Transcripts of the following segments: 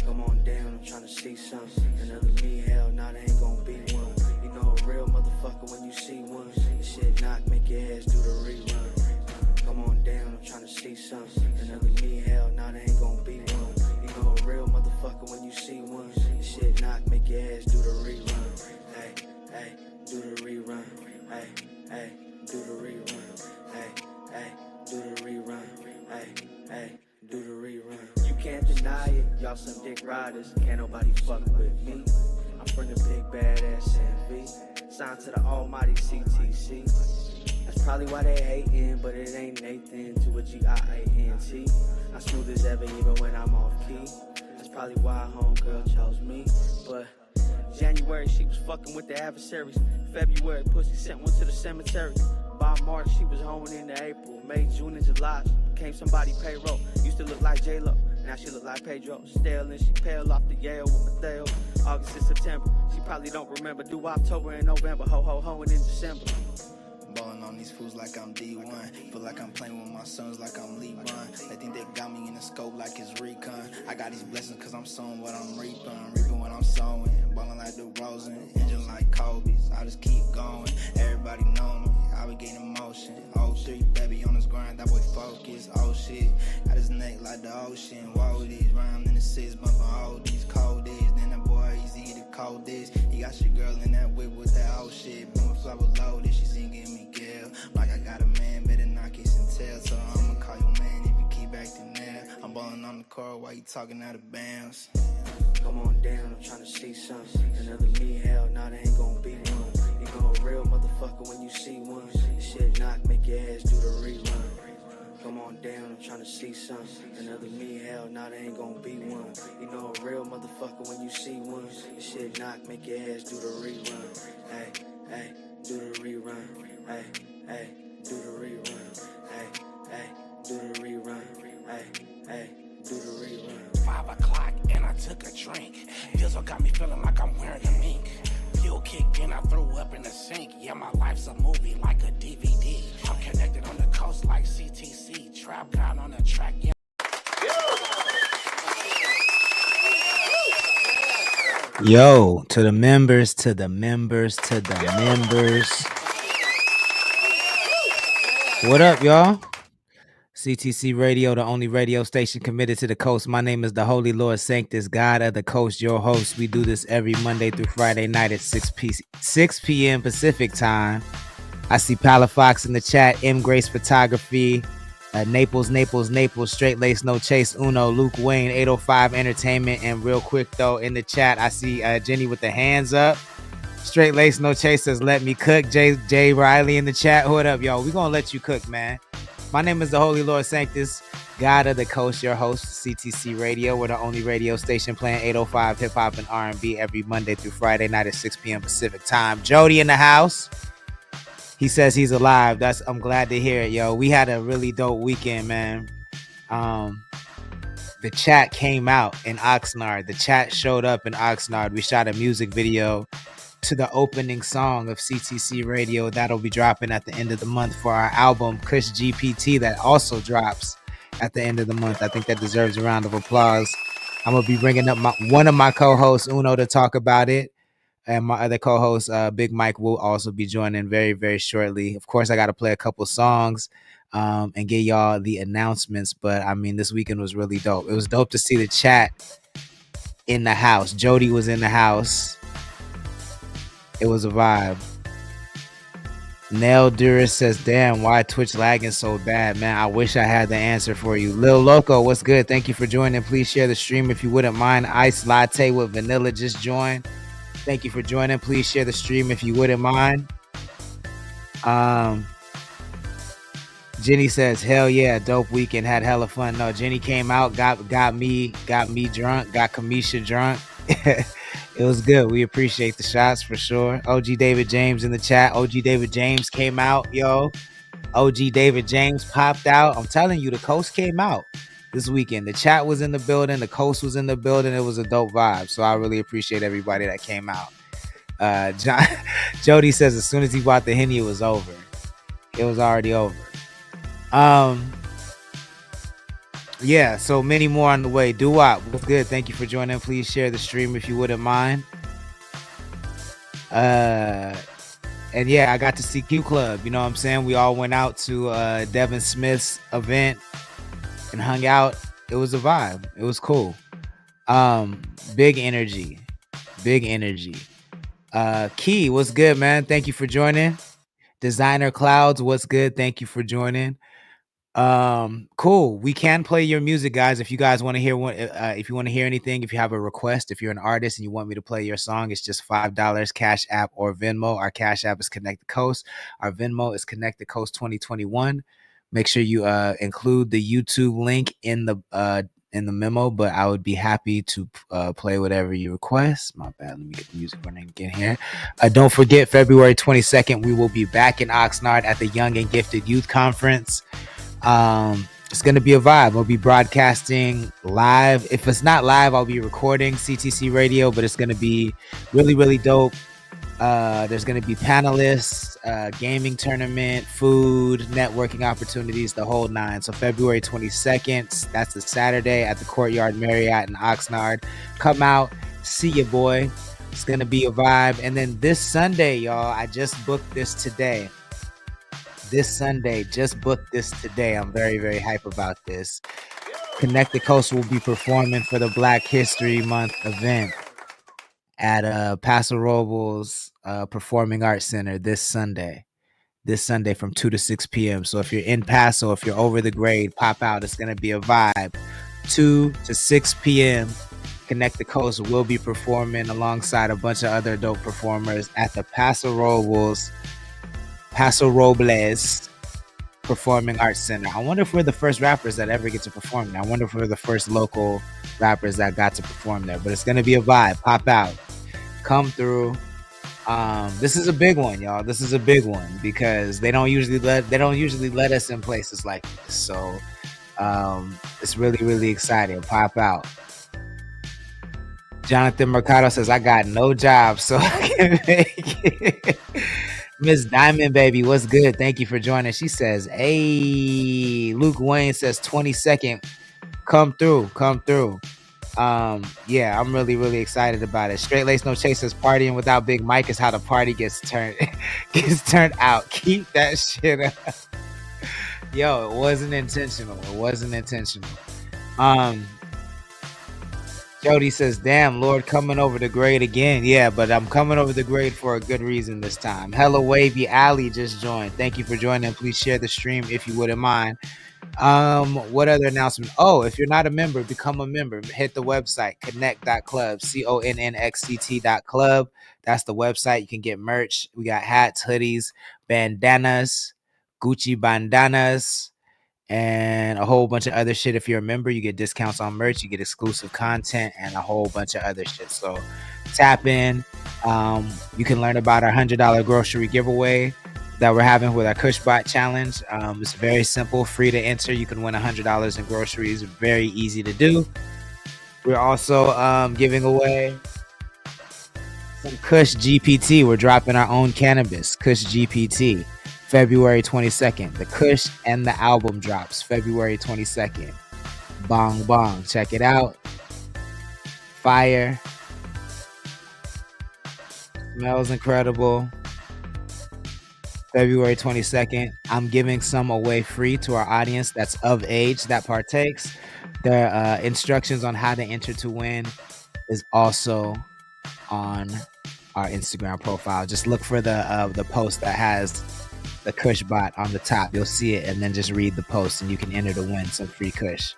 Come on down, I'm trying to see something. Another me, hell, nah, there ain't gonna be one. You know a real motherfucker when you see one. This shit knock, make your ass do the rerun. Come on down, I'm trying to see something. Another me, hell, nah, there ain't gonna be one. You know a real motherfucker when you see one. This shit knock, make your ass do the rerun. Hey, hey, do the rerun. Hey, hey, do the rerun. Hey, hey, do the rerun. Hey, hey, do the rerun. You can't deny it, y'all some dick riders. Can't nobody fuck with me. I'm from the big badass NV. Signed to the almighty CTC. That's probably why they hating, but it ain't Nathan to a G-I-A-N-T. I'm smooth as ever even when I'm off key. That's probably why homegirl chose me. But January she was fucking with the adversaries. February pussy sent one to the cemetery. By March she was home into April. May, June, and July she became somebody payroll. Used to look like J-Lo, now she look like Pedro. Stale and she pale off the Yale with Mateo. August and September, she probably don't remember. Do October and November, ho and in December. Ballin' on these fools like I'm D1. Feel like I'm playing with my sons like I'm LeBron. They think they got me in the scope like it's recon. I got these blessings cause I'm sowing what I'm reaping what I'm sowing. Ballin' like the Rosen, engine like Kobe's. I just keep going, everybody know me. I be gaining motion. 03 baby on this grind, that boy focus. Oh shit, got his neck like the ocean. Whoa, these rhymes in the six, bumpin' all these cold days. Then that boy easy the coldest. He got your girl in that whip with that old shit. Boom, flower loaded, she singing me girl. Like I got a man, better not kiss and tell. So I'ma call your man if you keep acting there. I'm ballin' on the court while you talking out of bounds. Come on down, I'm trying to see something. Another me, hell, nah, there ain't gonna be one. You know a real motherfucker when you see one. This shit knock, make your ass do the rerun. Come on down, I'm trying to see something. Another me, hell, nah, there ain't gonna be one. You know a real motherfucker when you see one. This shit knock, make your ass do the rerun. Hey, hey, do the rerun. Hey, hey, do the rerun. Hey, hey, do the rerun. Hey, hey, do the rerun. 5 o'clock and I took a drink. Dizzle got me feeling like I'm wearing a mink. Fuel kicked in, I threw up in the sink. Yeah, my life's a movie like a DVD. I'm connected on the coast like CTC. Trap God on the track, yeah. Yo, to the members, to the members, to the members. What up, y'all? CTC Radio, the only radio station committed to the coast. My name is the Holy Lord Sanctus, God of the Coast, your host. We do this every Monday through Friday night at 6 p.m. Pacific time. I see Palafox in the chat, M. Grace Photography, Naples, Straight Lace, No Chase, Uno, Luke Wayne, 805 Entertainment, and real quick, though, in the chat, I see Jenny with the hands up. Straight Lace, No Chase says, let me cook. Jay Riley in the chat. What up, y'all? We gonna let you cook, man. My name is the Holy Lord Sanctus, God of the Coast, your host, CTC Radio. We're the only radio station playing 805 hip-hop and R&B every Monday through Friday night at 6 p.m. Pacific time. Jody in the house. He says he's alive. I'm glad to hear it, yo. We had a really dope weekend, man. The chat came out in Oxnard. The chat showed up in Oxnard. We shot a music video to the opening song of CTC Radio. That'll be dropping at the end of the month for our album, Chris GPT, that also drops at the end of the month. I think that deserves a round of applause. I'm going to be bringing up one of my co-hosts, Uno, to talk about it. And my other co-host, Big Mike, will also be joining very, very shortly. Of course, I got to play a couple songs and get y'all the announcements. But, I mean, this weekend was really dope. It was dope to see the chat in the house. Jody was in the house. It was a vibe. Nell Duras says, damn, why Twitch lagging so bad, man? I wish I had the answer for you. Lil Loco, what's good? Thank you for joining. Please share the stream if you wouldn't mind. Ice Latte with Vanilla just joined. Thank you for joining. Please share the stream if you wouldn't mind. Jenny says, hell yeah, dope weekend, had hella fun. No, Jenny came out, got me drunk, got Kamisha drunk. It was good. We appreciate the shots for sure. OG David James in the chat. OG David James came out, yo. OG David James popped out. I'm telling you, the coast came out this weekend. The chat was in the building. The coast was in the building. It was a dope vibe. So I really appreciate everybody that came out. Jody says as soon as he bought the Henny, it was over. It was already over. Yeah, so many more on the way. Doo-wop, what's good? Thank you for joining. Please share the stream if you wouldn't mind. And yeah, I got to see Q Club. You know what I'm saying? We all went out to Devin Smith's event and hung out. It was a vibe. It was cool. Big energy. Key, what's good, man? Thank you for joining. Designer Clouds, what's good? Thank you for joining. Cool. We can play your music, guys. If you guys want to hear one, if you want to hear anything, if you have a request, if you're an artist and you want me to play your song, it's just $5, Cash App or Venmo. Our Cash App is Connect the Coast. Our Venmo is Connect the Coast 2021. Make sure you include the YouTube link in the memo, but I would be happy to play whatever you request. My bad. Let me get the music running again here. Don't forget, February 22nd, we will be back in Oxnard at the Young and Gifted Youth Conference. It's going to be a vibe. I'll be broadcasting live. If it's not live, I'll be recording CTC radio, but it's going to be really, really dope. There's going to be panelists, gaming tournament, food, networking opportunities, the whole nine. So February 22nd, that's a Saturday at the Courtyard Marriott in Oxnard. Come out, see your boy. It's going to be a vibe. And then this Sunday, y'all, I just booked this today. I'm very, very hype about this. Connect the Coast will be performing for the Black History Month event at Paso Robles Performing Arts Center this Sunday from 2 to 6 p.m. So if you're in Paso, if you're over the grade, pop out. It's going to be a vibe. 2 to 6 p.m. Connect the Coast will be performing alongside a bunch of other dope performers at the Paso Robles Performing Arts Center. I wonder if we're the first rappers that ever get to perform there. I wonder if we're the first local rappers that got to perform there. But it's going to be a vibe. Pop out. Come through. This is a big one, y'all. This is a big one because they don't usually let us in places like this. So it's really, really exciting. Pop out. Jonathan Mercado says, I got no job, so I can make it. Miss Diamond Baby, what's good? Thank you for joining. She says, hey, Luke Wayne says 22nd. Come through. Yeah, I'm really, really excited about it. Straight Lace No Chasers partying without Big Mike is how the party gets turned out. Keep that shit up. Yo, it wasn't intentional. Jody says, damn, Lord, coming over the grade again. Yeah, but I'm coming over the grade for a good reason this time. Hello, Wavy Alley just joined. Thank you for joining. Please share the stream if you wouldn't mind. What other announcement? Oh, if you're not a member, become a member. Hit the website, connect.club, CONNXCT.club. That's the website. You can get merch. We got hats, hoodies, bandanas, Gucci bandanas, and a whole bunch of other shit. If you're a member, you get discounts on merch, you get exclusive content, and a whole bunch of other shit. So tap in. You can learn about our $100 grocery giveaway that we're having with our Cushbot challenge. It's very simple, free to enter. You can win $100 in groceries. Very easy to do. We're also giving away some Kush GPT. We're dropping our own cannabis, Kush GPT. February 22nd. The Kush and the album drops February 22nd. Bong bong. Check it out. Fire. Smells incredible. February 22nd. I'm giving some away free to our audience that's of age that partakes. The instructions on how to enter to win is also on our Instagram profile. Just look for the post that has the Kush bot on the top. You'll see it, and then just read the post and you can enter to win some free Kush.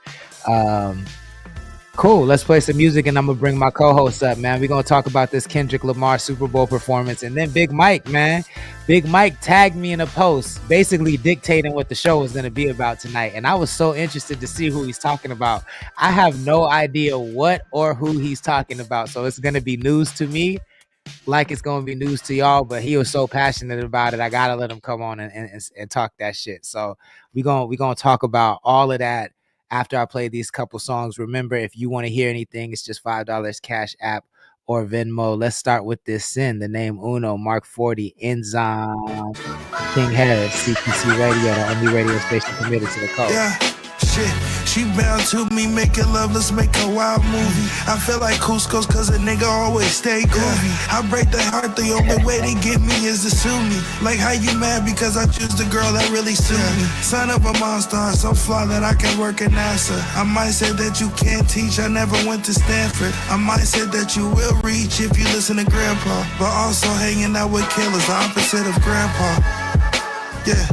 Cool. Let's play some music, and I'm gonna bring my co-host up, man. We're gonna talk about this Kendrick Lamar Super Bowl performance, and then Big Mike, man. Big Mike tagged me in a post basically dictating what the show was gonna be about tonight, and I was so interested to see who he's talking about. I have no idea what or who he's talking about, so it's gonna be news to me. like it's gonna be news to y'all, but he was so passionate about it. I gotta let him come on and talk that shit. So we gonna talk about all of that after I play these couple songs. Remember, if you want to hear anything, it's just $5 Cash App or Venmo. Let's start with this sin. The name Uno, Mark 40, Enzyme, King Harris, CTC Radio, the only radio station committed to the coast. Yeah, shit. She bound to me, making love, let's make a wild movie. I feel like Cusco's cause a nigga always stay groovy. I break the heart, the only way to get me is to sue me. Like how you mad because I choose the girl that really suit me. Son of a monster, so fly that I can work at NASA. I might say that you can't teach, I never went to Stanford. I might say that you will reach if you listen to grandpa. But also hanging out with killers, the opposite of grandpa. Yeah.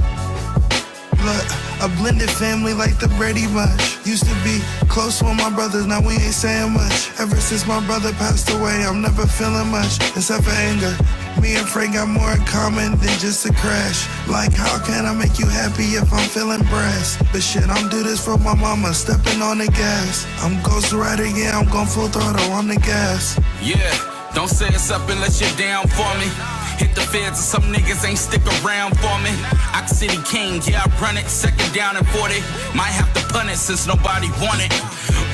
Look, a blended family like the Brady Bunch. Used to be close with my brothers, now we ain't saying much. Ever since my brother passed away, I'm never feeling much, except for anger. Me and Frank got more in common than just a crash. Like, how can I make you happy if I'm feeling brass? But shit, I'm do this for my mama, stepping on the gas. I'm Ghost Rider, yeah, I'm going full throttle on the gas. Yeah, don't say it's up unless you're down for me. Hit the feds and some niggas ain't stick around for me. Ox City King, yeah, I run it. Second down and 40. Might have to punt it since nobody want it.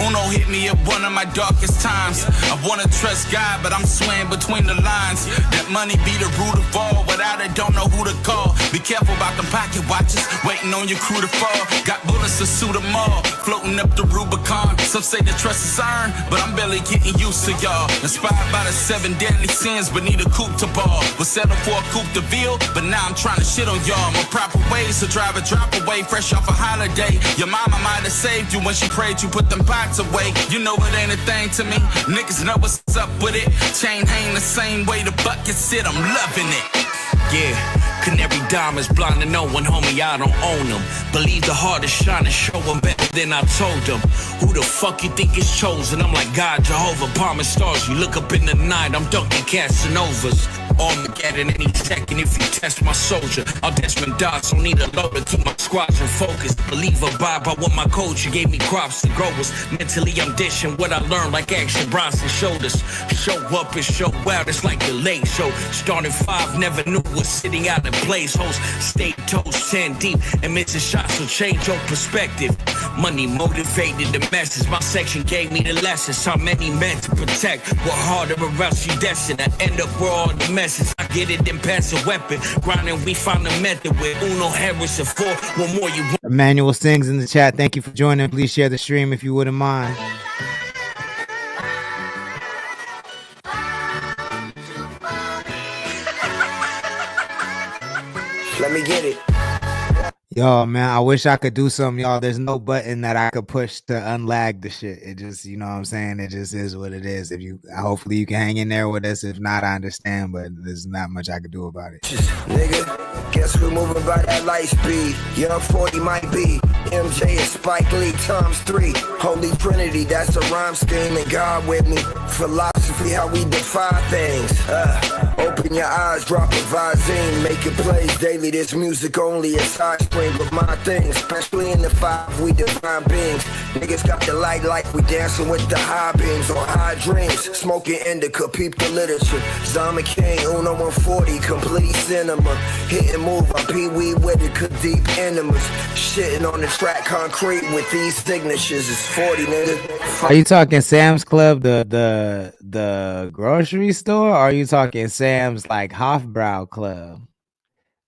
Uno hit me at one of my darkest times. I wanna trust God, but I'm swaying between the lines. That money be the root of all. Without it, don't know who to call. Be careful about them pocket watches. Waiting on your crew to fall. Got bullets to suit them all. Floating up the Rubicon. Some say the trust is earned, but I'm barely getting used to y'all. Inspired by the 7 deadly sins, but need a coupe to ball. Was settled for a coupe de ville, but now I'm trying to shit on y'all. More proper ways to drive a drop away, fresh off a holiday. Your mama might have saved you when she prayed you put them pots away. You know it ain't a thing to me. Niggas know what's up with it. Chain hang the same way the bucket sit. I'm loving it. Yeah, canary diamonds blind to no one, homie, I don't own them. Believe the heart is shining, show them better than I told them. Who the fuck you think is chosen? I'm like God, Jehovah, palming stars. You look up in the night, I'm dunking Casanovas. Armageddon any second if you test my soldier. I'll Desmond Dots, don't need a load to keep my squadron focused. Believe abide by what my coach gave me crops to growers. Mentally I'm dishing what I learned like Action Bronson shoulders. Show up and show out, it's like the late show. Starting 5, never knew was sitting out in place. Host, stay toast, 10 deep, and missing shots will change your perspective. Money motivated the masses, my section gave me the lessons. How many men to protect, work harder or else you destined. I end up where all the messes. I get it then pass a weapon. Grinding, we find a method with Uno Harris and 4. One more you want. Emmanuel Sings in the chat. Thank you for joining. Please share the stream if you wouldn't mind. Let me get it. Yo, man, I wish I could do something, y'all. There's no button that I could push to unlag the shit. It just, you know what I'm saying? It just is what it is. If you, hopefully you can hang in there with us. If not, I understand, but there's not much I could do about it. Nigga, guess we're moving by that light speed. Young 40 might be. MJ and Spike Lee times 3. Holy Trinity, that's a rhyme scheme. And God with me. Philosophy, how we define things. Open your eyes, drop a Visine. Making plays daily. This music only a side stream of my things. Especially in the 5, we divine beings. Niggas got the light like we dancing with the high beams on high dreams. Smoking indica, peep the literature. Zombie King, Uno 140, complete cinema. Hit and move, I pee-wee with it, cook deep enemas. Shitting on the track, concrete with these signatures. It's 40, nigga. Are you talking Sam's Club, the grocery store? Or are you talking Sam's like Hofbrau Club?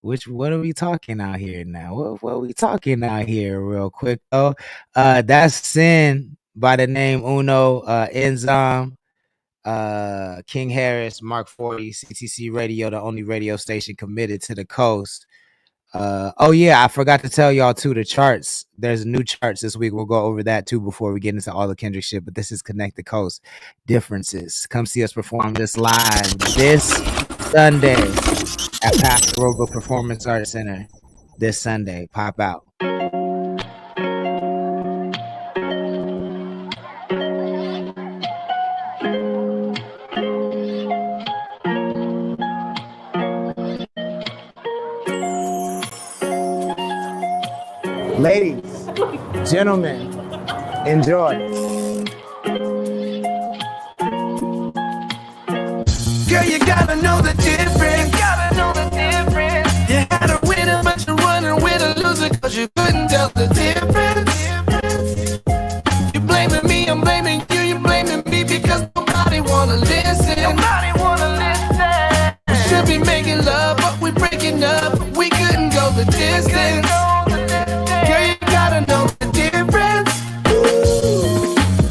What are we talking out here now? What are we talking out here real quick though? That's Sin by the name Uno, Enzyme, King Harris, Mark 40, CTC Radio, the only radio station committed to the coast. Oh yeah, I forgot to tell y'all too, the charts. There's new charts this week. We'll go over that too before we get into all the Kendrick shit. But this is Connect the Coast Differences. Come see us perform this live this Sunday at Pastor Robo Performance Arts Center. This Sunday, pop out. Ladies, gentlemen, enjoy. Girl, you gotta know the difference. You had a winner, but you're running with a loser, cause you couldn't tell the difference. You blaming me, I'm blaming you, you blaming me because nobody wanna listen. We should be making love, but we breaking up. We couldn't go the distance. Girl, you gotta know the difference.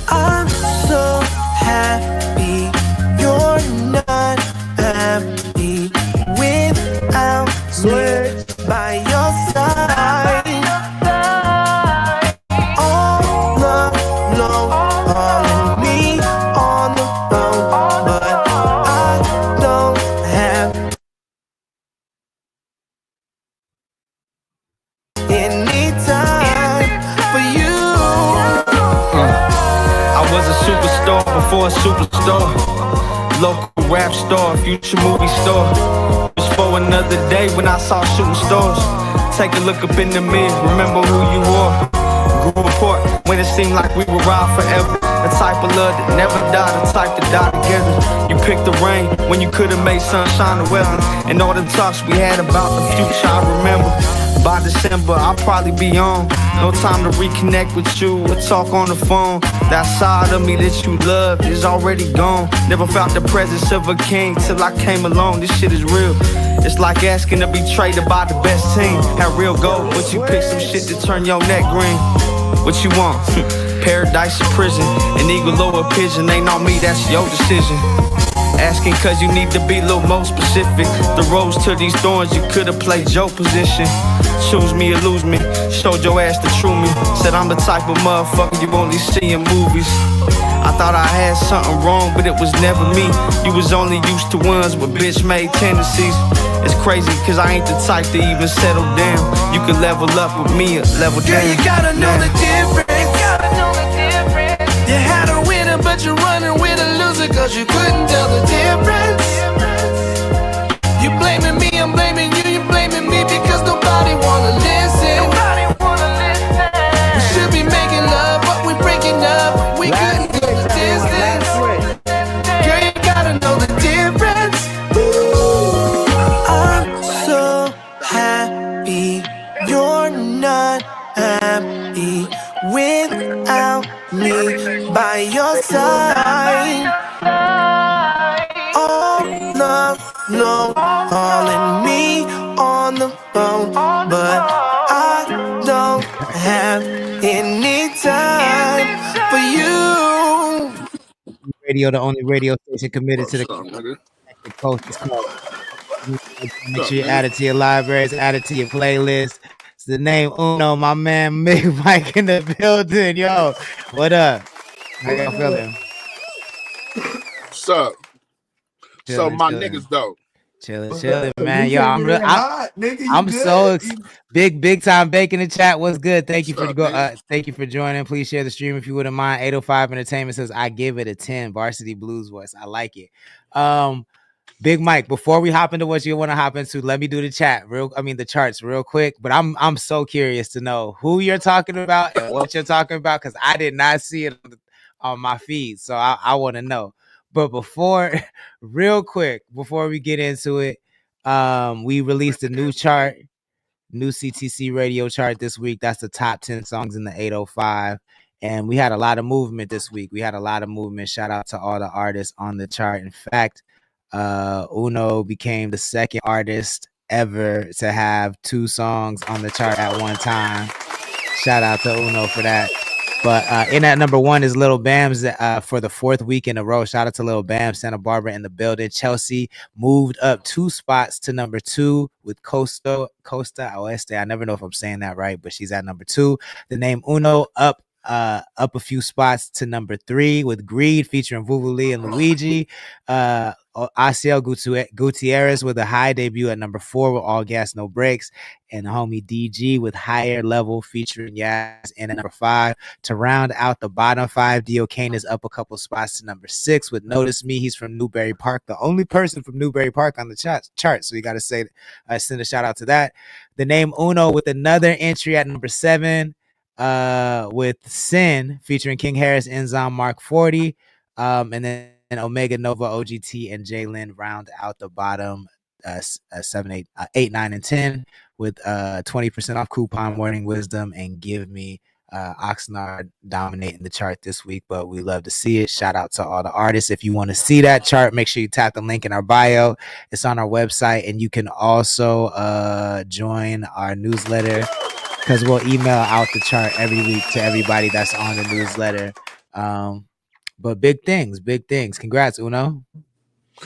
I'm so happy you're not happy without me by your side. All alone, all in me on the phone, but I don't have any time for you. I was a superstar before a superstar. Local rap star, future movie star. It was for another day when I saw shooting stars. Take a look up in the mirror, remember who you are. Grew apart when it seemed like we would ride forever. The type of love that never died, the type to die together. You picked the rain when you could have made sunshine the weather. And all the talks we had about the future, I remember. By December, I'll probably be on. No time to reconnect with you or talk on the phone. That side of me that you loved is already gone. Never felt the presence of a king till I came along. This shit is real. It's like asking to be traded by the best team. Had real gold, but you pick some shit to turn your neck green. What you want? Paradise or prison? An eagle or a pigeon? Ain't on me, that's your decision. Asking cause you need to be a little more specific. The rose to these thorns, you could've played your position. Choose me or lose me, showed your ass the true me. Said I'm the type of motherfucker you only see in movies. I thought I had something wrong, but it was never me. You was only used to ones with bitch-made tendencies. It's crazy cause I ain't the type to even settle down. You can level up with me or level down. Girl, you gotta know the difference. You had a winner, but you're running with a loser, cause you couldn't tell the difference. You blaming me, I'm blaming you, you blaming me because nobody wanna listen. We should be making love, but we breaking up. We couldn't go the distance. Girl, you gotta know the difference. I'm so happy you're not happy without me by your side. All love, no, calling me on the phone, but I don't have any time for you. Radio, the only radio station committed to the coast. It's called. Make sure you add it to your libraries, add it to your playlist. It's the name Uno, my man Big Mike in the building. Yo, what up? How y'all feeling? What's up? So my niggas though. Chilling, man. Yo, I'm so big time Bake in the chat. What's good? Thank you for thank you for joining. Please share the stream if you wouldn't mind. 805 Entertainment says I give it a 10. Varsity Blues voice. I like it. Big Mike, before we hop into what you want to hop into, let me do the the charts real quick. But I'm so curious to know who you're talking about and what you're talking about, because I did not see it on my feed. So I want to know. But real quick, before we get into it, we released a new chart, new CTC radio chart this week. That's the top 10 songs in the 805. And we had a lot of movement this week. Shout out to all the artists on the chart. In fact, Uno became the second artist ever to have 2 songs on the chart at one time. Shout out to Uno for that. But in at number 1 is Lil Bam's for the 4th week in a row. Shout out to Lil Bam, Santa Barbara in the building. Chelsea moved up 2 spots to number 2 with Costa Oeste. I never know if I'm saying that right, but she's at number 2. The name Uno up a few spots to number 3 with Greed featuring Vuvu Lee and Luigi. Asiel Gutierrez with a high debut at number 4 with All Gas No Brakes, and the homie DG with Higher Level featuring Yaz in at number 5. To round out the bottom 5, Dio Kane is up a couple spots to number 6 with Notice Me. He's from Newbury Park, the only person from Newbury Park on the chart. So you got to send a shout out to that. The name Uno with another entry at number 7 with Sin featuring King Harris, Enzyme Mark 40. And then Omega Nova, OGT, and Jalen round out the bottom 8, 9, and 10 with 20% off coupon Morning Wisdom and Give Me. Oxnard dominating the chart this week, but we love to see it. Shout out to all the artists. If you want to see that chart, make sure you tap the link in our bio. It's on our website, and you can also join our newsletter because we'll email out the chart every week to everybody that's on the newsletter. But big things. Congrats, Uno.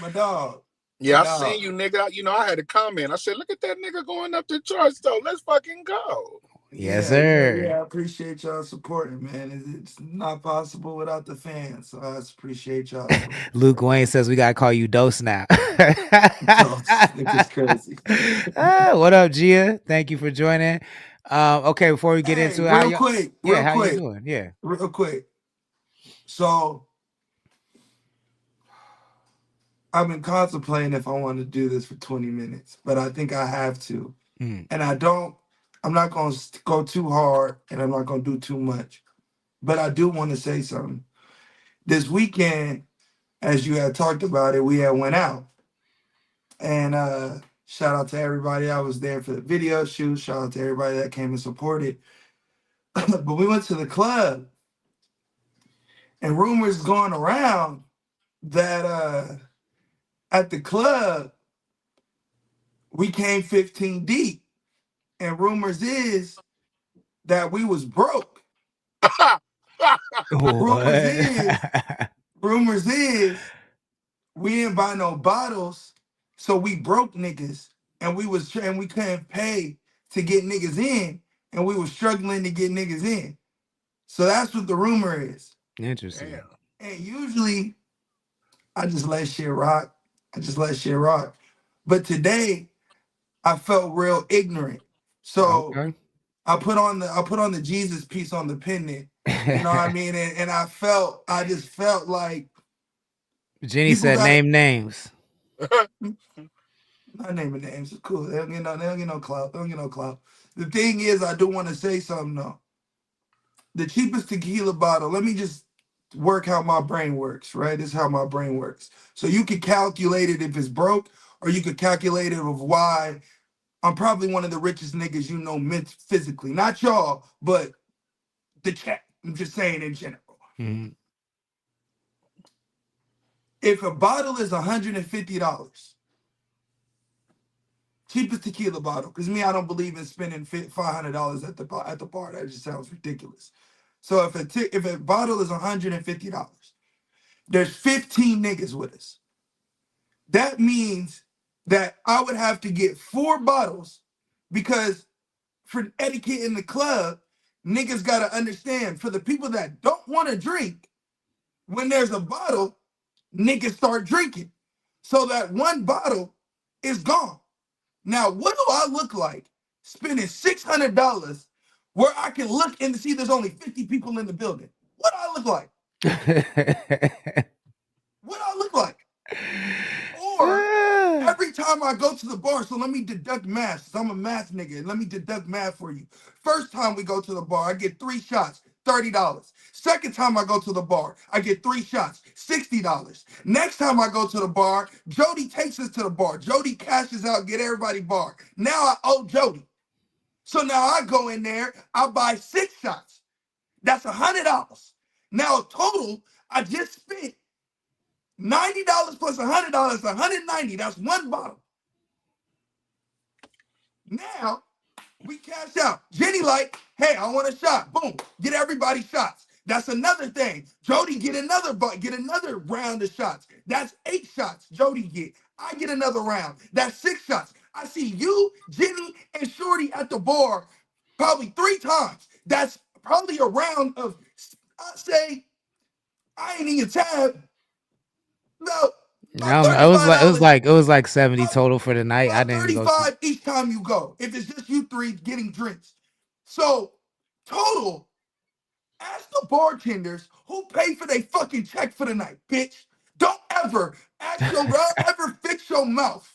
My dog. Yeah, I seen you, nigga. You know, I had a comment. I said, look at that nigga going up the charts, though. Let's fucking go. Yes, sir. Yeah, I appreciate y'all supporting, man. It's not possible without the fans. So I appreciate y'all. Luke Wayne says we gotta call you Dose now. It's crazy. What up, Gia? Thank you for joining. Okay, before we get into it, real quick. How you doing? Yeah, real quick. So I've been contemplating if I want to do this for 20 minutes, but I think I have to. And I'm not going to go too hard and I'm not going to do too much. But I do want to say something. This weekend, as you had talked about it, we had went out. And shout out to everybody that was there for the video shoot. Shout out to everybody that came and supported. But we went to the club. And rumors going around that at the club, we came 15 deep. And rumors is that we was broke. rumors is we didn't buy no bottles, so we broke niggas, and we couldn't pay to get niggas in, and we were struggling to get niggas in. So that's what the rumor is. Interesting. And usually, I just let shit rock. But today, I felt real ignorant. So I put on the Jesus piece on the pendant. You know what I mean? And I just felt like Jenny said name names. Not naming names. It's cool. They don't get no clout. The thing is, I do want to say something though. The cheapest tequila bottle, let me just work how my brain works, right? This is how my brain works. So you could calculate it if it's broke, or you could calculate it of why I'm probably one of the richest niggas you know physically. Not y'all, but the chat. I'm just saying in general. Mm-hmm. If a bottle is $150, cheapest tequila bottle, because me, I don't believe in spending $500 at the bar. That just sounds ridiculous. So if a bottle is $150, there's 15 niggas with us. That means that I would have to get 4 bottles, because for etiquette in the club, niggas gotta understand, for the people that don't want to drink, when there's a bottle, niggas start drinking. So that one bottle is gone. Now, what do I look like spending $600 where I can look and see there's only 50 people in the building? What do I look like? What do I look like? Or every time I go to the bar, so let me deduct math. I'm a math nigga. Let me deduct math for you. First time we go to the bar, I get 3 shots, $30. Second time I go to the bar, I get 3 shots, $60. Next time I go to the bar, Jody takes us to the bar. Jody cashes out, get everybody bar. Now I owe Jody. So now I go in there, I buy 6 shots. That's $100. Now total, I just spent $90 plus $100, $190. That's one bottle. Now we cash out. Jenny like, hey, I want a shot. Boom, get everybody shots. That's another thing. Jody get another round of shots. That's 8 shots Jody get. I get another round. That's 6 shots. I see you, Jenny, and Shorty at the bar probably 3 times. That's probably a round of, I say, I ain't even tab. No. It was like 70 total for the night. I didn't 35 each time you go. If it's just you 3 getting drinks. So total, ask the bartenders who paid for their fucking check for the night, bitch. Don't ever fix your mouth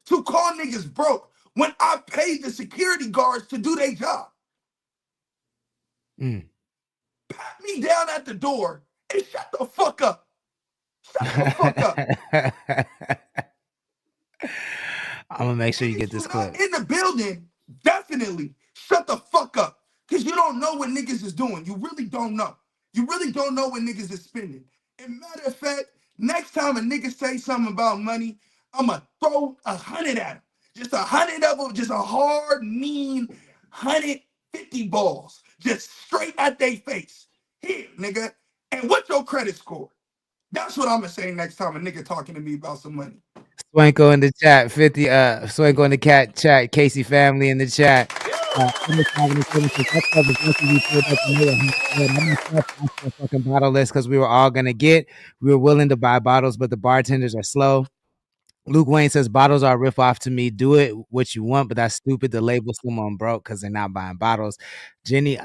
to call niggas broke when I paid the security guards to do their job. Pat me down at the door and shut the fuck up. Shut the fuck up. I'm gonna make sure you get Niggas this who not clip. in the building, definitely shut the fuck up. Cause you don't know what niggas is doing. You really don't know. You really don't know what niggas is spending. And matter of fact, next time a nigga say something about money, I'ma throw 100 at him. Just 100 of them, just a hard, mean 150 balls. Just straight at their face. Here, nigga. And what's your credit score? That's what I'ma say next time a nigga talking to me about some money. Swanko in the chat, 50 Swanko in the cat chat, Casey family in the chat. Fucking bottle list because we were all gonna get. We were willing to buy bottles, but the bartenders are slow. Luke Wayne says bottles are a rip off to me. Do it what you want, but that's stupid to label someone broke because they're not buying bottles. Jenny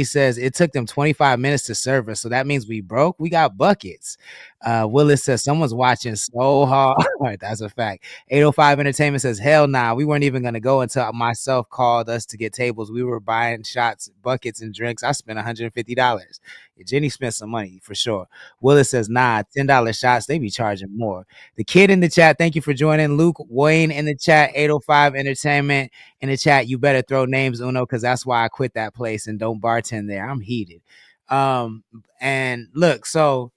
says it took them 25 minutes to serve us, so that means we broke. We got buckets. Willis says someone's watching so hard. That's a fact. 805 Entertainment says hell nah. We weren't even gonna go until myself called us to get tables. We were buying shots, buckets, and drinks. I spent $150. Jenny spent some money for sure. Willis says nah, $10 shots. They be charging more. The kid in the chat, thank you for joining. Luke Wayne in the chat, 805 Entertainment in the chat. You better throw names, Uno, because that's why I quit that place and don't bartend there. I'm heated. And look, so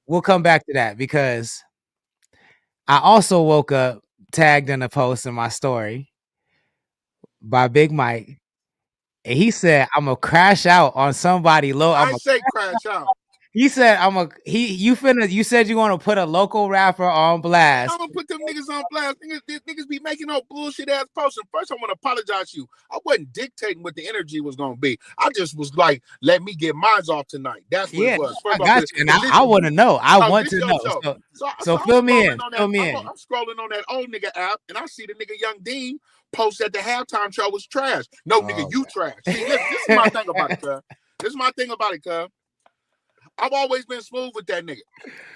we'll come back to that because I also woke up tagged in a post in my story by Big Mike, and he said I'm gonna crash out on somebody low. I say crash out. He said you said you want to put a local rapper on blast. I'm gonna put them niggas on blast. Niggas be making no bullshit ass posts. And first, I want to apologize to you. I wasn't dictating what the energy was gonna be. I just was like, let me get mine off tonight. That's what it was. First I got you, and I want to know. I want to know. So fill me in. Fill me in. I'm scrolling on that old nigga app, and I see the nigga Young Dean post that the halftime show was trash. No, nigga, you trash. See, this is my thing about it, cuz. This is my thing about it, cuz. I've always been smooth with that nigga.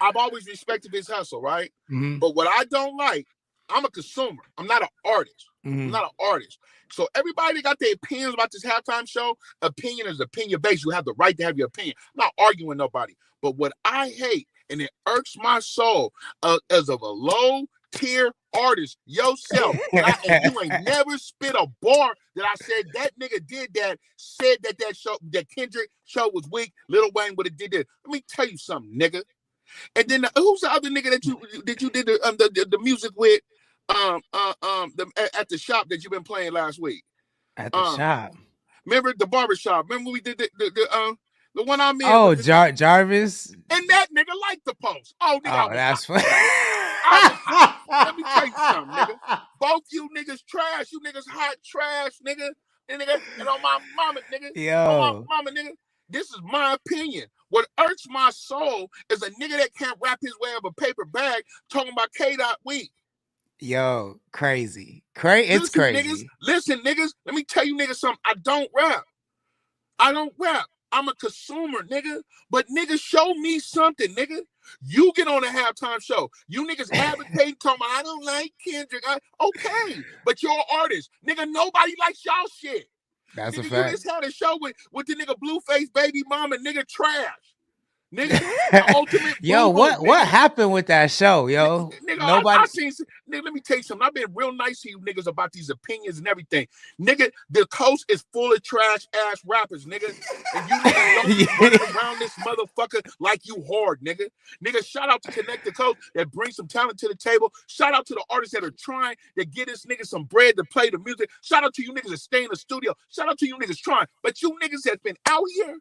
I've always respected his hustle, right? Mm-hmm. But what I don't like, I'm a consumer. I'm not an artist. Mm-hmm. I'm not an artist. So everybody got their opinions about this halftime show. Opinion is opinion based. You have the right to have your opinion. I'm not arguing with nobody. But what I hate, and it irks my soul, as of a low tier artist yourself, and you ain't never spit a bar that I said that nigga did that, said that show, that Kendrick show was weak. Lil Wayne would have did that. Let me tell you something, nigga. And then who's the other nigga that you did the music with at the shop that you've been playing last week? At the shop. Remember the barbershop? Remember we did the one I'm in? Oh, Jarvis. And that nigga liked the post. Oh, nigga, that's funny. Let me tell you something, nigga. Both you niggas trash. You niggas hot trash, nigga. And on my mama, nigga. Yo. On my mama, nigga. This is my opinion. What irks my soul is a nigga that can't wrap his way up a paper bag talking about K-Dot weed. Yo, crazy. It's crazy. Niggas, listen, niggas. Let me tell you niggas something. I don't rap. I'm a consumer, nigga. But niggas, show me something, nigga. You get on a halftime show. You niggas advocating, talking about, I don't like Kendrick. Okay, but you're an artist. Nigga, nobody likes y'all shit. That's nigga, a fact. You just had a show with the nigga Blueface Baby Mama, nigga trash. Nigga, ultimate yo, what happened with that show, yo? Nigga, nobody. I seen. Nigga, let me tell you something. I've been real nice to you niggas about these opinions and everything. Nigga, the coast is full of trash ass rappers, nigga. And you niggas don't run around this motherfucker like you hard, nigga. Nigga, shout out to Connect the Coast that brings some talent to the table. Shout out to the artists that are trying to get this nigga some bread to play the music. Shout out to you niggas that stay in the studio. Shout out to you niggas trying. But you niggas that's been out here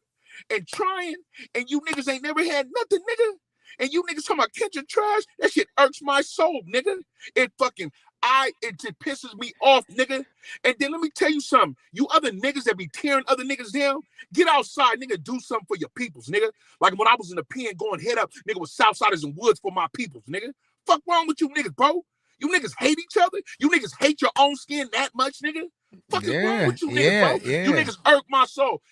and trying, and you niggas ain't never had nothing, nigga. And you niggas talking about Kendrick trash, that shit irks my soul, nigga. It just pisses me off, nigga. And then let me tell you something. You other niggas that be tearing other niggas down, get outside, nigga, do something for your peoples, nigga. Like when I was in the pen going head up, nigga, with Southsiders and Woods for my peoples, nigga. Fuck wrong with you niggas, bro? You niggas hate each other? You niggas hate your own skin that much, nigga? Fucking wrong with you niggas, bro? You niggas irk my soul.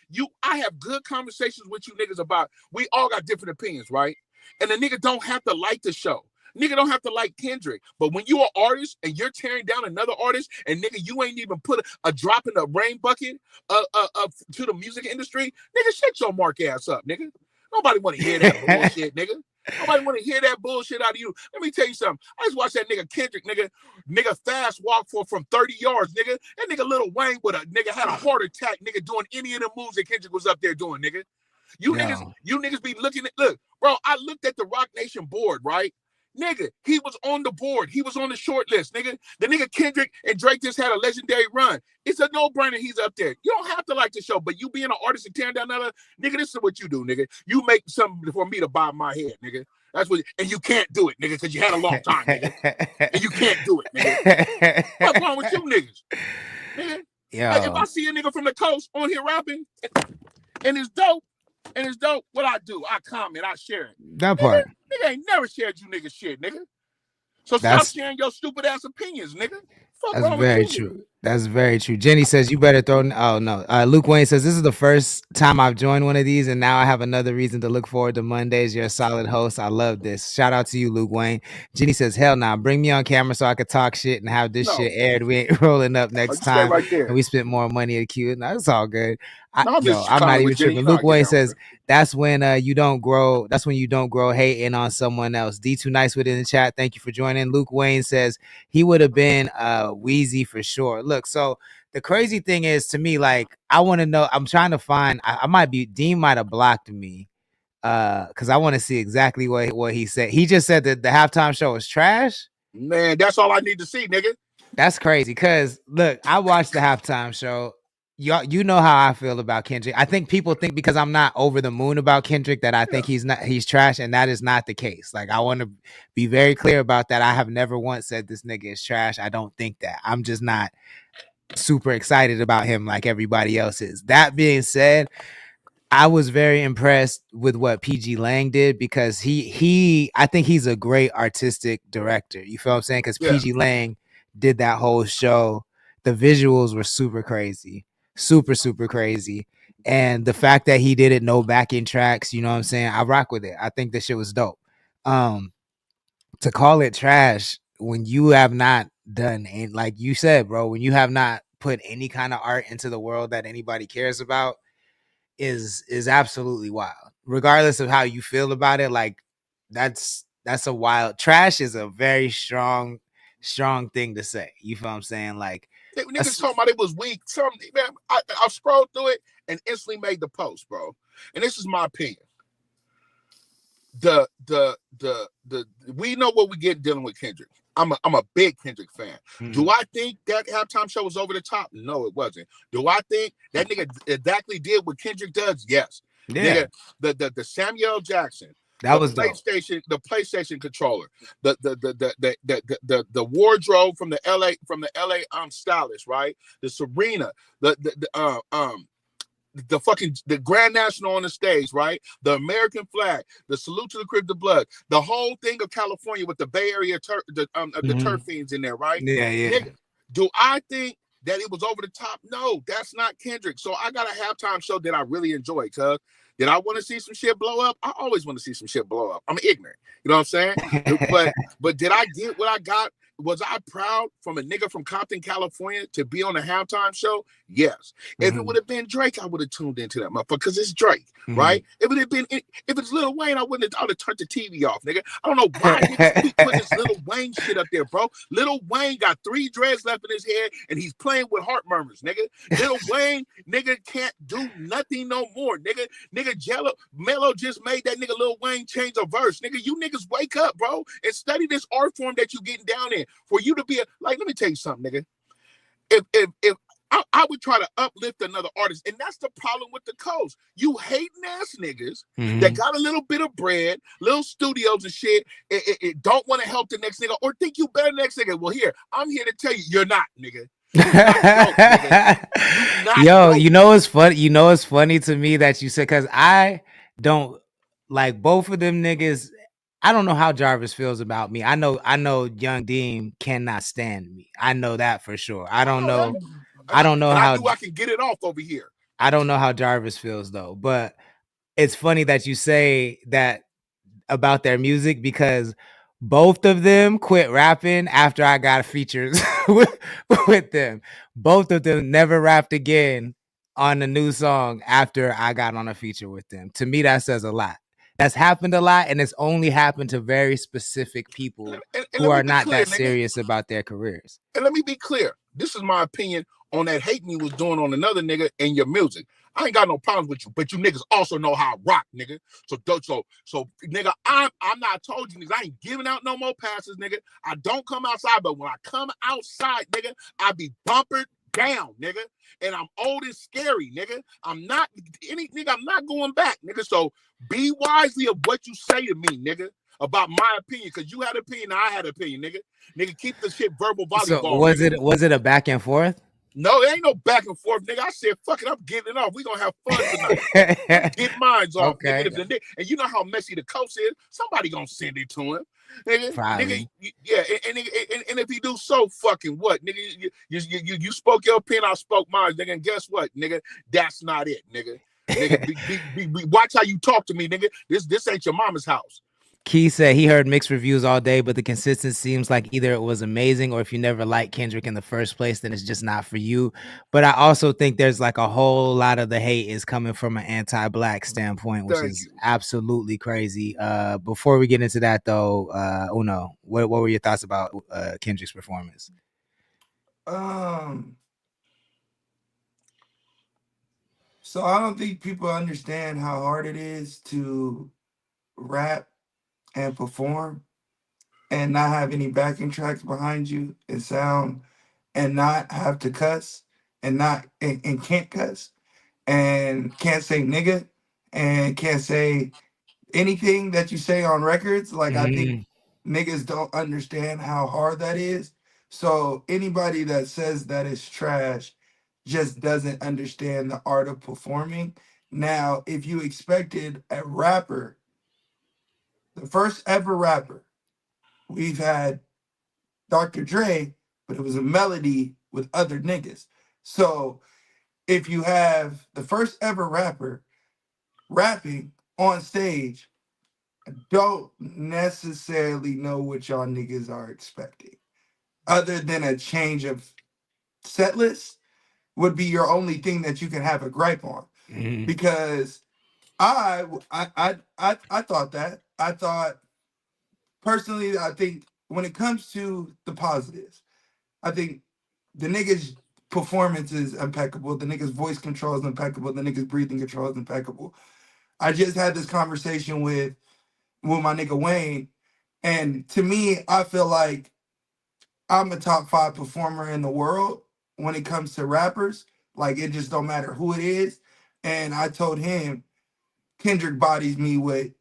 I have good conversations with you niggas about, we all got different opinions, right? And the nigga don't have to like the show. Nigga don't have to like Kendrick. But when you are an artist and you're tearing down another artist, and nigga, you ain't even put a drop in the rain bucket to the music industry, nigga, shut your mark ass up, nigga. Nobody want to hear that bullshit, nigga. Nobody want to hear that bullshit out of you. Let me tell you something. I just watched that nigga Kendrick, nigga fast walk from 30 yards, nigga. That nigga Lil Wayne with a nigga had a heart attack, nigga, doing any of the moves that Kendrick was up there doing, nigga. You niggas be looking at, look, bro, I looked at the Rock Nation board, right? Nigga, he was on the board. He was on the short list, nigga. The nigga Kendrick and Drake just had a legendary run. It's a no-brainer he's up there. You don't have to like the show, but you being an artist and tearing down another, nigga, this is what you do, nigga. You make something for me to bob my head, nigga. That's what, and you can't do it, nigga, because you had a long time, nigga. And you can't do it, nigga. What's wrong with you niggas? Nigga? Yeah. Like, if I see a nigga from the coast on here rapping and it's dope, what I do, I comment, I share it. That part. Nigga ain't never shared you nigga shit, nigga. So stop sharing your stupid ass opinions, nigga. That's very true. That's very true. Jenny says you better throw. Oh no. Luke Wayne says this is the first time I've joined one of these, and now I have another reason to look forward to Mondays. You're a solid host. I love this. Shout out to you, Luke Wayne. Jenny says, hell nah, bring me on camera so I could talk shit and have this shit aired. We ain't rolling up next time, right, and we spent more money at Q. No, it's all good. I'm not even tripping. Luke Wayne says that's when you don't grow. That's when you don't grow hating on someone else. D2 Nice with it in the chat. Thank you for joining. Luke Wayne says he would have been Wheezy for sure. Look, so the crazy thing is to me, like, I want to know. I'm trying to find. I might be. Dean might have blocked me because I want to see exactly what he said. He just said that the halftime show was trash. Man, that's all I need to see, nigga. That's crazy. Cause look, I watched the halftime show. You know how I feel about Kendrick. I think people think because I'm not over the moon about Kendrick that I think he's trash, and that is not the case. Like, I want to be very clear about that. I have never once said this nigga is trash. I don't think that. I'm just not super excited about him like everybody else is. That being said, I was very impressed with what PG Lang did because I think he's a great artistic director. You feel what I'm saying? Because PG Lang did that whole show. The visuals were super crazy. Super, super crazy. And the fact that he did it, no backing tracks, you know what I'm saying? I rock with it. I think this shit was dope. To call it trash when you have not done, and like you said, bro, when you have not put any kind of art into the world that anybody cares about is absolutely wild. Regardless of how you feel about it, like that's a wild. Trash is a very strong thing to say. You feel what I'm saying? Like, niggas talking about it was weak. Man, I scrolled through it and instantly made the post, bro. And this is my opinion. We know what we get dealing with Kendrick. I'm a big Kendrick fan. Do I think that halftime show was over the top? No, it wasn't. Do I think that nigga exactly did what Kendrick does? Yes. Yeah. Nigga, the Samuel Jackson. That was the PlayStation controller, the wardrobe from the LA stylist, right? The Serena, the Grand National on the stage, right? The American flag, the salute to the Crib the Blood, the whole thing of California with the Bay Area the turf fiends in there, right? Yeah. Nigga, do I think that it was over the top? No, that's not Kendrick. So I got a halftime show that I really enjoyed, cuz. Did I want to see some shit blow up? I always want to see some shit blow up. I'm ignorant. You know what I'm saying? but did I get what I got? Was I proud from a nigga from Compton, California to be on a halftime show? Yes. If it would have been Drake, I would have tuned into that motherfucker because it's Drake, right? If it's Lil Wayne, I would have turned the TV off, nigga. I don't know why niggas keep putting this Lil Wayne shit up there, bro. Lil Wayne got 3 dreads left in his head and he's playing with heart murmurs, nigga. Lil Wayne, nigga, can't do nothing no more, nigga. Nigga, Mello just made that nigga Lil Wayne change a verse, nigga. You niggas wake up, bro, and study this art form that you getting down in. For you to be let me tell you something, nigga. If I would try to uplift another artist, and that's the problem with the coast. You hating ass niggas that got a little bit of bread, little studios and shit, it don't want to help the next nigga or think you better than next nigga. Well, here, I'm here to tell you, you're not, nigga. Yo, you know what's funny? You know what's funny to me that you said, because I don't like both of them niggas. I don't know how Jarvis feels about me. I know Young Dean cannot stand me. I know that for sure. I don't know how I can get it off over here. I don't know how Jarvis feels though, but it's funny that you say that about their music because both of them quit rapping after I got features with them. Both of them never rapped again on a new song after I got on a feature with them. To me, that says a lot. That's happened a lot, and it's only happened to very specific people And who let me are be not clear, that nigga. serious about their careers. And let me be clear. This is my opinion on that hating you was doing on another nigga and your music. I ain't got no problems with you, but you niggas also know how I rock, nigga. So nigga, I'm not told you niggas, I ain't giving out no more passes, nigga. I don't come outside, but when I come outside, nigga, I be bumpered down, nigga. And I'm old and scary, nigga. I'm not going back, nigga. So be wisely of what you say to me, nigga, about my opinion, because you had an opinion, I had an opinion, nigga. Nigga, keep this shit verbal volleyball. So was it a back and forth? No, it ain't no back and forth, nigga. I said, fuck it, I'm getting it off. We gonna have fun tonight. Get mines off, Okay. nigga. And you know how messy the coach is. Somebody gonna send it to him, nigga. Probably. Nigga, yeah. And if he do so, fucking what, nigga? You spoke your opinion, I spoke mine, nigga. And guess what, nigga? That's not it, nigga. Nigga, watch how you talk to me, nigga. This ain't your mama's house. Key said he heard mixed reviews all day, but the consistency seems like either it was amazing or if you never liked Kendrick in the first place, then it's just not for you. But I also think there's like a whole lot of the hate is coming from an anti-black standpoint, which is absolutely crazy. Before we get into that though, Uno, what were your thoughts about Kendrick's performance? So I don't think people understand how hard it is to rap and perform and not have any backing tracks behind you and sound and not have to cuss and can't cuss and can't say nigga and can't say anything that you say on records. Like I think niggas don't understand how hard that is. So anybody that says that is trash just doesn't understand the art of performing. Now, if you expected a rapper, the first ever rapper, we've had Dr. Dre, but it was a melody with other niggas. So if you have the first ever rapper rapping on stage, I don't necessarily know what y'all niggas are expecting. Other than a change of set list would be your only thing that you can have a gripe on. Because I thought that. I thought personally, I think when it comes to the positives, I think the nigga's performance is impeccable. The nigga's voice control is impeccable. The nigga's breathing control is impeccable. I just had this conversation with my nigga Wayne, and to me, I feel like I'm a top 5 performer in the world when it comes to rappers. Like it just don't matter who it is. And I told him Kendrick bodies me with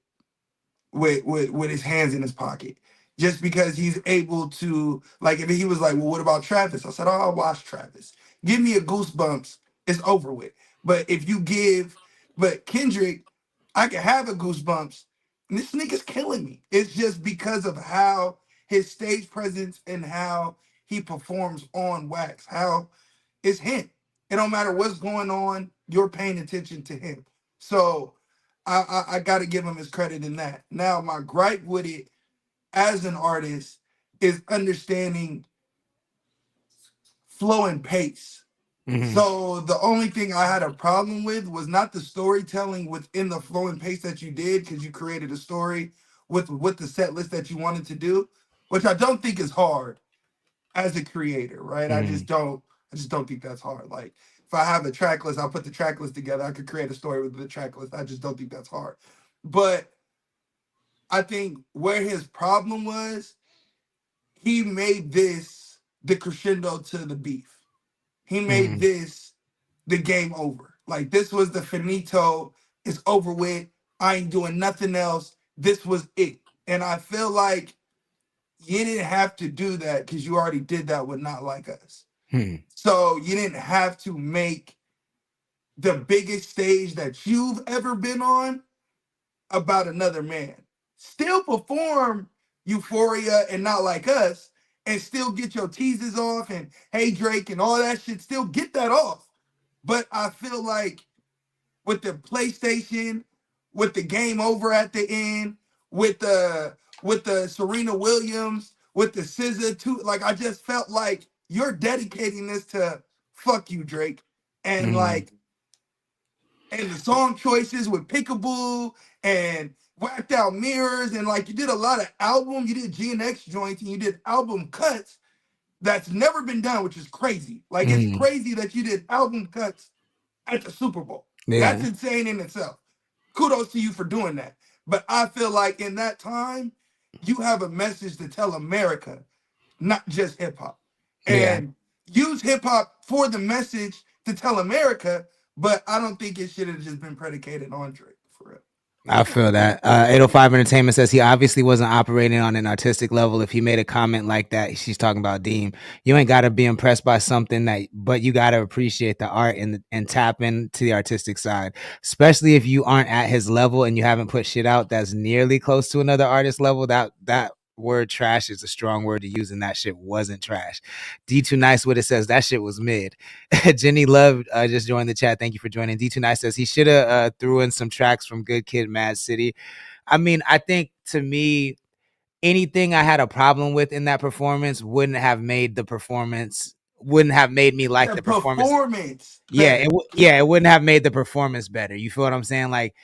his hands in his pocket. Just because he's able to, like, if he was like, well, what about Travis? I said, oh, I'll watch Travis. Give me a Goosebumps, it's over with. But Kendrick, I can have a Goosebumps, and this nigga's killing me. It's just because of how his stage presence and how he performs on wax, how it's him. It don't matter what's going on, you're paying attention to him. So I got to give him his credit in that. Now, my gripe with it as an artist is understanding flow and pace. So the only thing I had a problem with was not the storytelling within the flow and pace that you did, because you created a story with the set list that you wanted to do, which I don't think is hard as a creator, right? I just don't think that's hard. Like if I have a track list, I'll put the track list together. I could create a story with the track list. I just don't think that's hard. But I think where his problem was, he made this the crescendo to the beef. He made this the game over. Like this was the finito. It's over with. I ain't doing nothing else. This was it. And I feel like you didn't have to do that because you already did that with Not Like Us. So you didn't have to make the biggest stage that you've ever been on about another man. Still perform Euphoria and Not Like Us and still get your teasers off and Hey Drake and all that shit. Still get that off. But I feel like with the PlayStation, with the game over at the end, with the Serena Williams, with the SZA too, like I just felt like you're dedicating this to fuck you, Drake. And like, and the song choices with Pickaboo and whacked out mirrors, and like you did a lot of album, you did GNX joints, and you did album cuts that's never been done, which is crazy. Like it's crazy that you did album cuts at the Super Bowl. Yeah. That's insane in itself. Kudos to you for doing that. But I feel like in that time, you have a message to tell America, not just hip hop. And use hip hop for the message to tell America, but I don't think it should have just been predicated on Drake, for real. I feel that. 805 Entertainment says he obviously wasn't operating on an artistic level. If he made a comment like that, she's talking about Deem. You ain't got to be impressed by something but you got to appreciate the art and tap into the artistic side, especially if you aren't at his level and you haven't put shit out that's nearly close to another artist level. That word trash is a strong word to use, and that shit wasn't trash. D2 Nice what it says, that shit was mid. Jenny Love just joined the chat. Thank you for joining. D2 Nice says he should have threw in some tracks from Good Kid, Mad City. I mean, I think to me, anything I had a problem with in that performance wouldn't have made me like the performance. Yeah, it wouldn't have made the performance better. You feel what I'm saying? Like,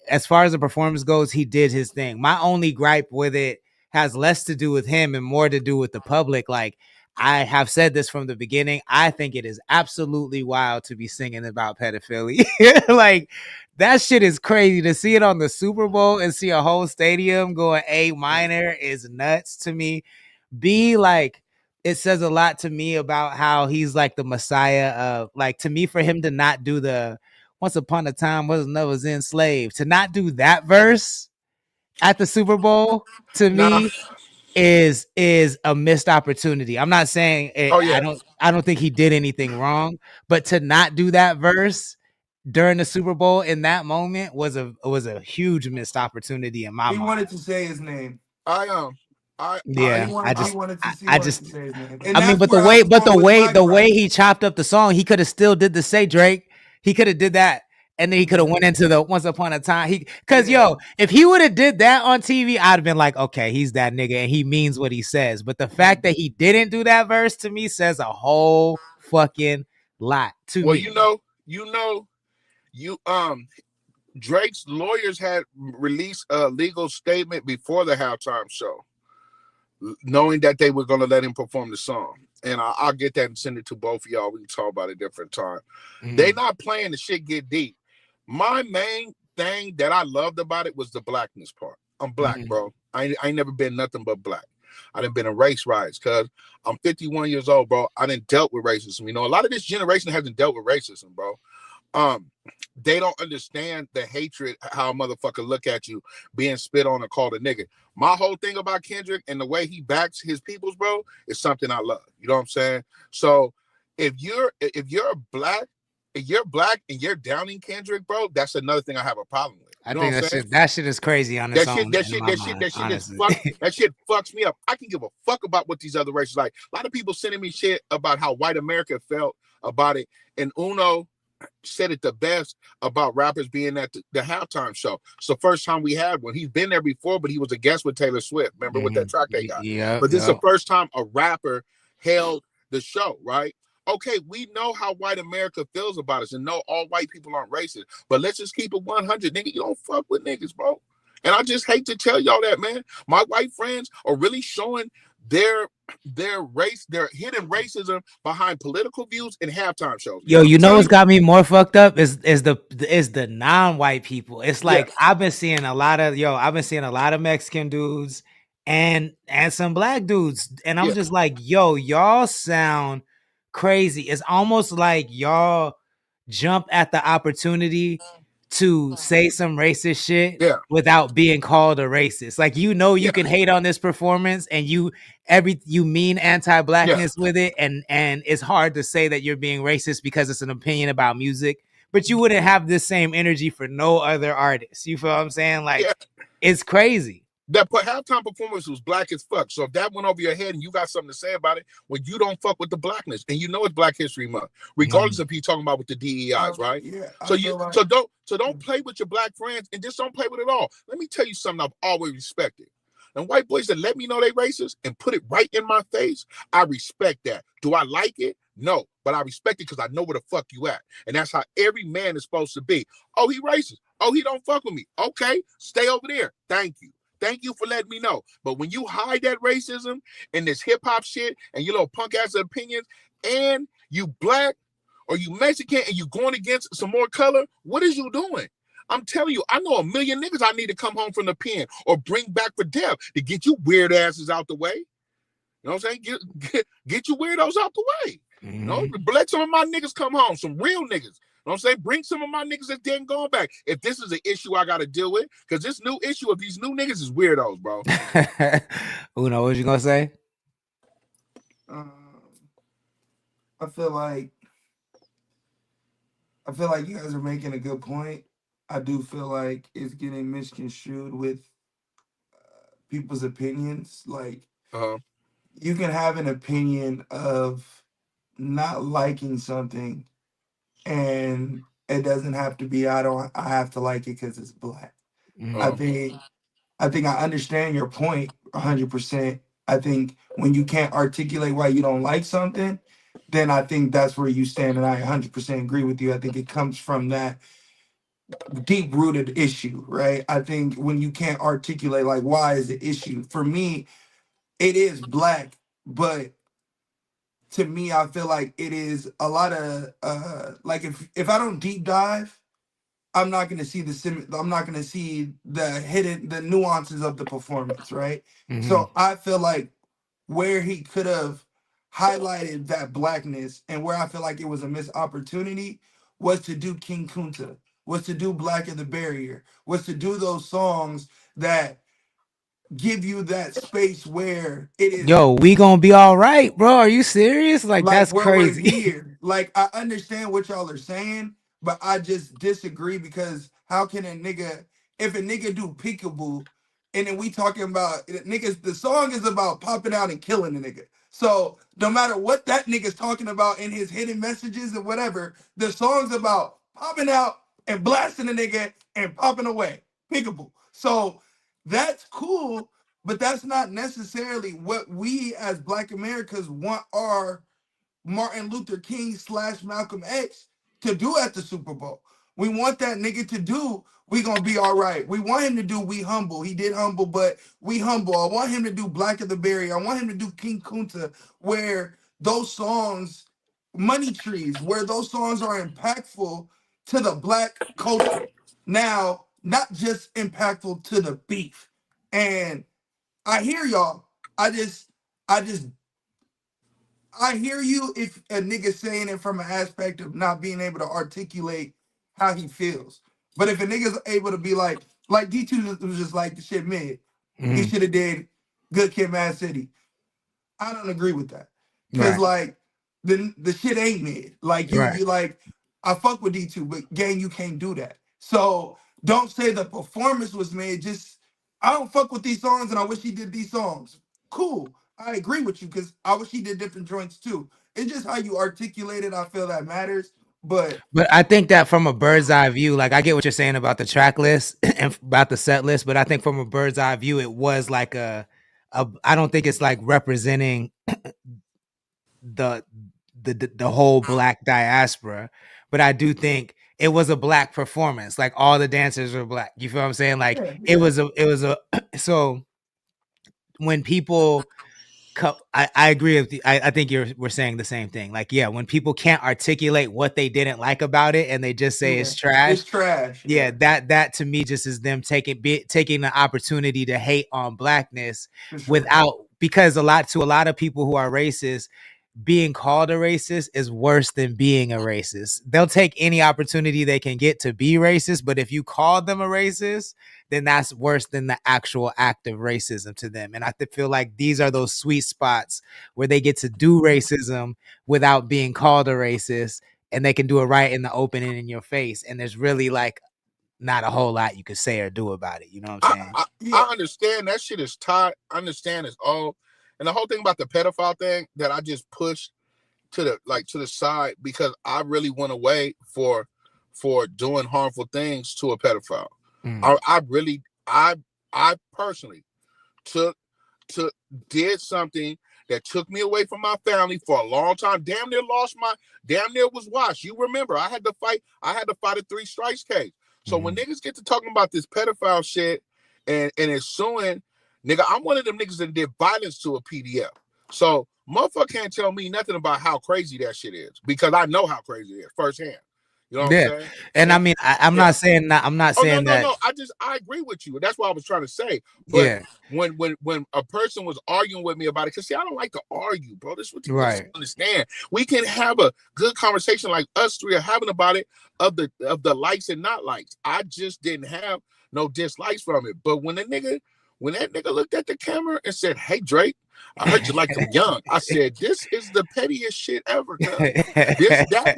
as far as the performance goes, he did his thing. My only gripe with it has less to do with him and more to do with the public. Like, I have said this from the beginning. I think it is absolutely wild to be singing about pedophilia. Like, that shit is crazy. To see it on the Super Bowl and see a whole stadium going A minor is nuts to me. B, like, it says a lot to me about how he's like the messiah of, like, to me, for him to not do the once upon a time was enslaved, to not do that verse at the Super Bowl, to me is a missed opportunity. I'm not saying I don't think he did anything wrong, but to not do that verse during the Super Bowl in that moment was a huge missed opportunity in my mind. He wanted to say his name. I wanted to say his name. And I mean, but the way he chopped up the song, he could have still did the Say Drake. He could have did that. And then he could have went into the Once Upon a Time. If he would have did that on TV, I'd have been like, okay, he's that nigga and he means what he says. But the fact that he didn't do that verse to me says a whole fucking lot to me. Drake's lawyers had released a legal statement before the halftime show, knowing that they were going to let him perform the song. And I'll get that and send it to both of y'all. We can talk about it a different time. They not playing the shit get deep. My main thing that I loved about it was the blackness part. I'm black, bro. I ain't never been nothing but black. I done been in race riots because I'm 51 years old, bro. I done dealt with racism. You know, a lot of this generation hasn't dealt with racism, bro. They don't understand the hatred, how a motherfucker look at you being spit on and called a nigga. My whole thing about Kendrick and the way he backs his peoples, bro, is something I love. You know what I'm saying? So if you're black and you're downing Kendrick, bro, that's another thing I have a problem with. I think that shit is crazy on its own. That shit fucks me up. I can give a fuck about what these other races like. A lot of people sending me shit about how white America felt about it, and Uno said it the best about rappers being at the halftime show. It's the first time we had one. He's been there before, but he was a guest with Taylor Swift. Remember with that track they got? Yeah. But this is the first time a rapper held the show, right? Okay, we know how white America feels about us and know all white people aren't racist, but let's just keep it 100. Nigga, you don't fuck with niggas, bro. And I just hate to tell y'all that, man. My white friends are really showing their hidden racism behind political views in halftime shows. Yo, you know what's got me more fucked up is the non-white people. It's like I've been seeing a lot of Mexican dudes and some black dudes, and I'm just like, yo, y'all sound crazy. It's almost like y'all jump at the opportunity to say some racist shit without being called a racist. Like, you can hate on this performance and you mean anti-blackness with it, and it's hard to say that you're being racist because it's an opinion about music, but you wouldn't have this same energy for no other artist. You feel what I'm saying? Like, it's crazy. That halftime performance was black as fuck. So if that went over your head and you got something to say about it, well, you don't fuck with the blackness, and you know it's Black History Month, regardless if you're talking about with the DEIs, right? So don't play with your black friends, and just don't play with it all. Let me tell you something I've always respected. And white boys that let me know they racist and put it right in my face, I respect that. Do I like it? No. but I respect it because I know where the fuck you at. And that's how every man is supposed to be. Oh, he racist. Oh, he don't fuck with me. Okay, stay over there. Thank you. Thank you for letting me know. But when you hide that racism and this hip-hop shit and your little punk-ass opinions, and you black or you Mexican and you going against some more color, what is you doing? I'm telling you, I know a million niggas I need to come home from the pen or bring back for death to get you weird asses out the way. You know what I'm saying? Get you weirdos out the way. Mm-hmm. You know, let some of my niggas come home, some real niggas. You know what I'm saying? Bring some of my niggas that didn't go back. If this is an issue I got to deal with, because this new issue of these new niggas is weirdos, bro. Uno, what you gonna say? I feel like you guys are making a good point. I do feel like it's getting misconstrued with people's opinions. Like, you can have an opinion of not liking something, and it doesn't have to be I have to like it because it's black. I think I understand your point 100%. I think when you can't articulate why you don't like something, then I think that's where you stand, and I 100% agree with you. I think it comes from that deep-rooted issue, right? I think when you can't articulate like why is the issue, for me, it is black, but to me, I feel like it is a lot of like if I don't deep dive, I'm not gonna see I'm not gonna see the nuances of the performance, right? Mm-hmm. So I feel like where he could have highlighted that blackness and where I feel like it was a missed opportunity was to do King Kunta, was to do Black of the Barrier, was to do those songs that give you that space where it is. Yo, we gonna be all right, bro. Are you serious? Like that's where crazy. We're here. Like, I understand what y'all are saying, but I just disagree because how can if a nigga do Peekaboo, and then we talking about niggas, the song is about popping out and killing a nigga. So no matter what that nigga's talking about in his hidden messages or whatever, the song's about popping out and blasting a nigga and popping away. Peekaboo. So that's cool, but that's not necessarily what we as Black Americans want our Martin Luther King / Malcolm X to do at the Super Bowl. We want that nigga to do We Gonna Be All Right. We want him to do We Humble. He did Humble, but We Humble. I want him to do Black of the Berry. I want him to do King Kunta, where those songs, Money Trees, where those songs are impactful to the Black culture. Now, not just impactful to the beef. And I hear y'all. I hear you if a nigga saying it from an aspect of not being able to articulate how he feels. But if a nigga's able to be like D2 was just like the shit mid, he should have did Good Kid, Mad City. I don't agree with that. Because like the shit ain't mid. Like you like, I fuck with D2, but gang, you can't do that. So don't say the performance was made. Just, I don't fuck with these songs and I wish he did these songs. Cool. I agree with you because I wish he did different joints too. It's just how you articulate it. I feel that matters. But I think that from a bird's eye view, like I get what you're saying about the track list and about the set list, but I think from a bird's eye view, it was like I don't think it's like representing the whole Black diaspora, but I do think it was a Black performance. Like all the dancers were Black. You feel what I'm saying? Like it was a so when people I agree with you. I think we're saying the same thing. Like, yeah, when people can't articulate what they didn't like about it and they just say it's trash. It's trash. Yeah, that to me just is them taking the opportunity to hate on Blackness because a lot of people who are racist, being called a racist is worse than being a racist. They'll take any opportunity they can get to be racist, but if you call them a racist, then that's worse than the actual act of racism to them. And I feel like these are those sweet spots where they get to do racism without being called a racist, and they can do it right in the open and in your face. And there's really like not a whole lot you could say or do about it. You know what I'm saying? I understand that shit is tight. I understand it's all. And the whole thing about the pedophile thing that I just pushed to the side because I really went away for doing harmful things to a pedophile. I personally did something that took me away from my family for a long time. Damn near was washed. You remember, I had to fight a 3 strikes case. So when niggas get to talking about this pedophile shit and it's suing, nigga, I'm one of them niggas that did violence to a PDF. So motherfucker can't tell me nothing about how crazy that shit is because I know how crazy it is firsthand. You know what I'm saying? And I mean, I'm not saying that. I'm not saying that. No. I agree with you. That's what I was trying to say. But when a person was arguing with me about it, because see, I don't like to argue, bro. This is what you understand. We can have a good conversation like us three are having about it of the likes and not likes. I just didn't have no dislikes from it. But when that nigga looked at the camera and said, "Hey Drake, I heard you like them young," I said, "This is the pettiest shit ever." That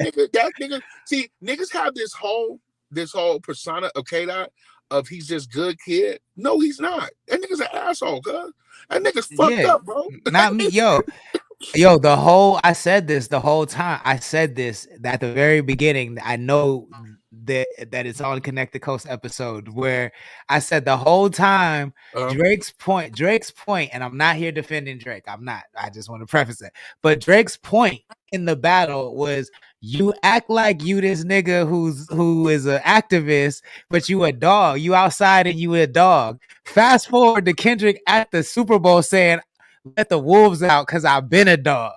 nigga. See, niggas have this whole persona of K-Dot of he's this good kid. No, he's not. That nigga's an asshole, cuz. That nigga's fucked up, bro. Not me, yo, I said this the whole time. I said this at the very beginning. I know that it's on Connect the Coast episode where I said the whole time Drake's point, and I'm not here defending Drake. I'm not. I just want to preface it. But Drake's point in the battle was, you act like you this nigga who is an activist, but you a dog. You outside and you a dog. Fast forward to Kendrick at the Super Bowl saying, "Let the wolves out because I've been a dog."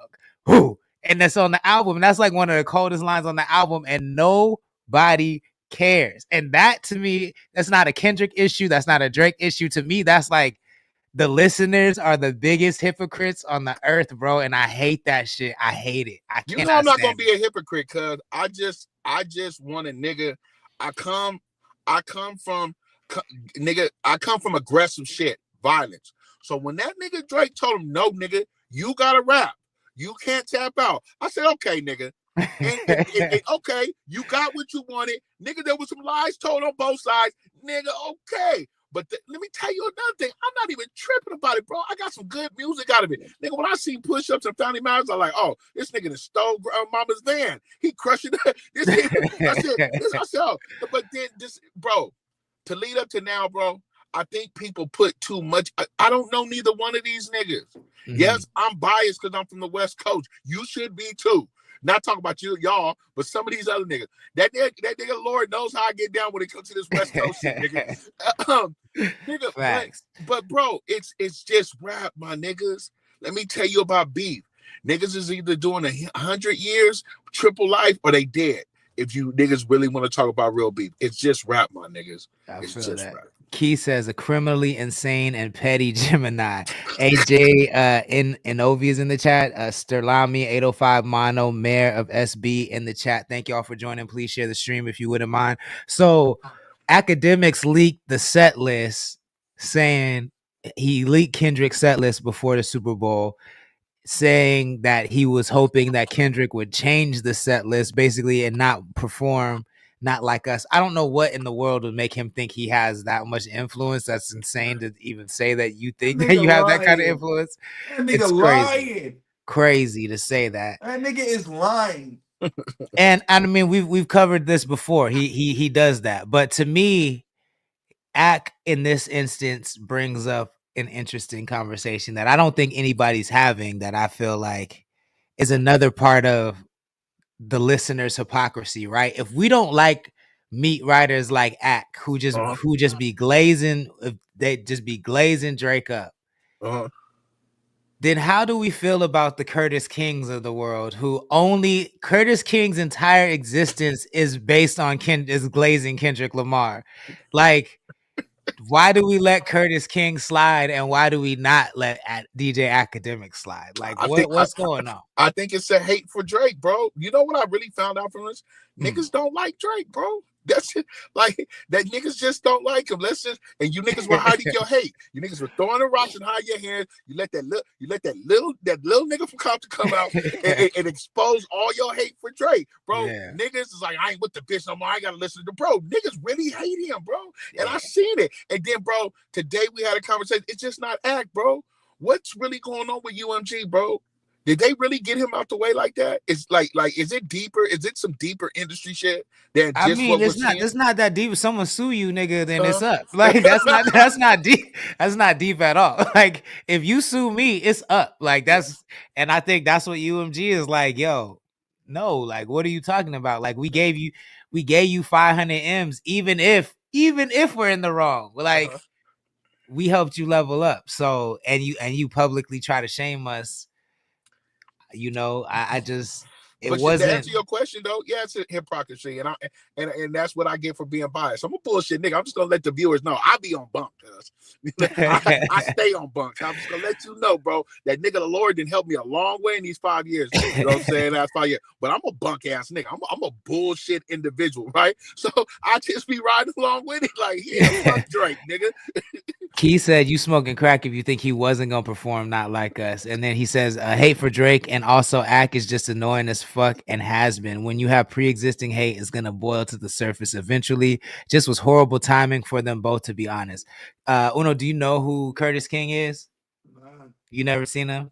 Whoo. And that's on the album. And that's like one of the coldest lines on the album. And nobody cares. And that, to me, that's not a Kendrick issue. That's not a Drake issue. To me, that's like the listeners are the biggest hypocrites on the earth, bro. And I hate that shit. I hate it. I'm not gonna be a hypocrite, cuz I just want a nigga. I come from aggressive shit, violence. So when that nigga Drake told him, "No, nigga, you gotta rap. You can't tap out," I said, "Okay, nigga." And okay, you got what you wanted. Nigga, there was some lies told on both sides. Nigga, okay. But let me tell you another thing. I'm not even tripping about it, bro. I got some good music out of it. Nigga, when I see push-ups and Family Matters, I'm like, oh, this nigga stole mama's van. He crushing this nigga. I said, oh. But then this, bro, to lead up to now, bro, I think people put too much. I don't know neither one of these niggas. Yes, I'm biased because I'm from the West Coast. You should be too. Not talking about y'all, but some of these other niggas. That nigga Lord knows how I get down when it comes to this West Coast shit, nigga. Nigga, Facts. but bro, it's just rap, my niggas. Let me tell you about beef. Niggas is either doing 100 years, triple life, or they dead. If you niggas really want to talk about real beef, it's just rap, my niggas. It's just that. rap. Key says a criminally insane and petty Gemini. AJ Inovi is in the chat. Sterlami 805 Mono, Mayor of SB in the chat. Thank y'all for joining. Please share the stream if you wouldn't mind. So Academics leaked the set list, saying he leaked Kendrick's set list before the Super Bowl, saying that he was hoping that Kendrick would change the set list basically and not perform Not Like Us. I don't know what in the world would make him think he has that much influence. That's insane to even say that you think that you have that kind of influence. That nigga lying. Crazy to say that. That nigga is lying. And I mean, we've covered this before. He does that. But to me, Ack in this instance brings up an interesting conversation that I don't think anybody's having, that I feel like is another part of the listener's hypocrisy, right? If we don't like meat writers like Ack, who just be glazing, they just be glazing Drake up, then how do we feel about the Curtis Kings of the world, who only Curtis King's entire existence is based on is glazing Kendrick Lamar? Like, why do we let Curtis King slide, and why do we not let DJ Academic slide? Like, what's going on? I think it's a hate for Drake, bro. You know what I really found out from this? Niggas don't like Drake, bro. That's it. Like, that niggas just don't like him. And you niggas were hiding your hate. You niggas were throwing the rocks and hiding your hands. You let that little nigga from Compton come out and expose all your hate for Drake, bro. Yeah. Niggas is like, I ain't with the bitch no more. I gotta listen to bro. Niggas really hate him, bro. And I seen it. And then, bro, today we had a conversation. It's just not Act, bro. What's really going on with UMG, bro? Did they really get him out the way like that? It's like is it deeper? Is it some deeper industry shit than I just mean, what we're it's not seeing? it's not that deep. If someone sue you, nigga, then it's Uh, up. Like that's not deep. That's not deep at all. Like if you sue me, it's up. Like that's and I think that's what UMG is like, yo. No, like what are you talking about? Like we gave you 500 M's even if we're in the wrong. Like uh-huh. we helped you level up. So and you publicly try to shame us, I just it But to wasn't answer your question though, yeah, it's hypocrisy, and that's what I get for being biased. I'm a bullshit nigga. I'm just gonna let the viewers know I be on bunk. I stay on bunks. I'm just gonna let you know, bro, that nigga the Lord didn't help me a long way in these 5 years. You know what I'm saying? That's 5 years. But I'm a bunk ass nigga. I'm a bullshit individual, right? So I just be riding along with it, like, yeah, fuck Drake, nigga. Key said, "You smoking crack if you think he wasn't gonna perform not like us." And then he says, "Hate for Drake and also Ack is just annoying as fuck and has been. When you have pre-existing hate, it's gonna boil to the surface eventually. Just was horrible timing for them both, to be honest." Uno, do you know who Curtis King is? You never seen him?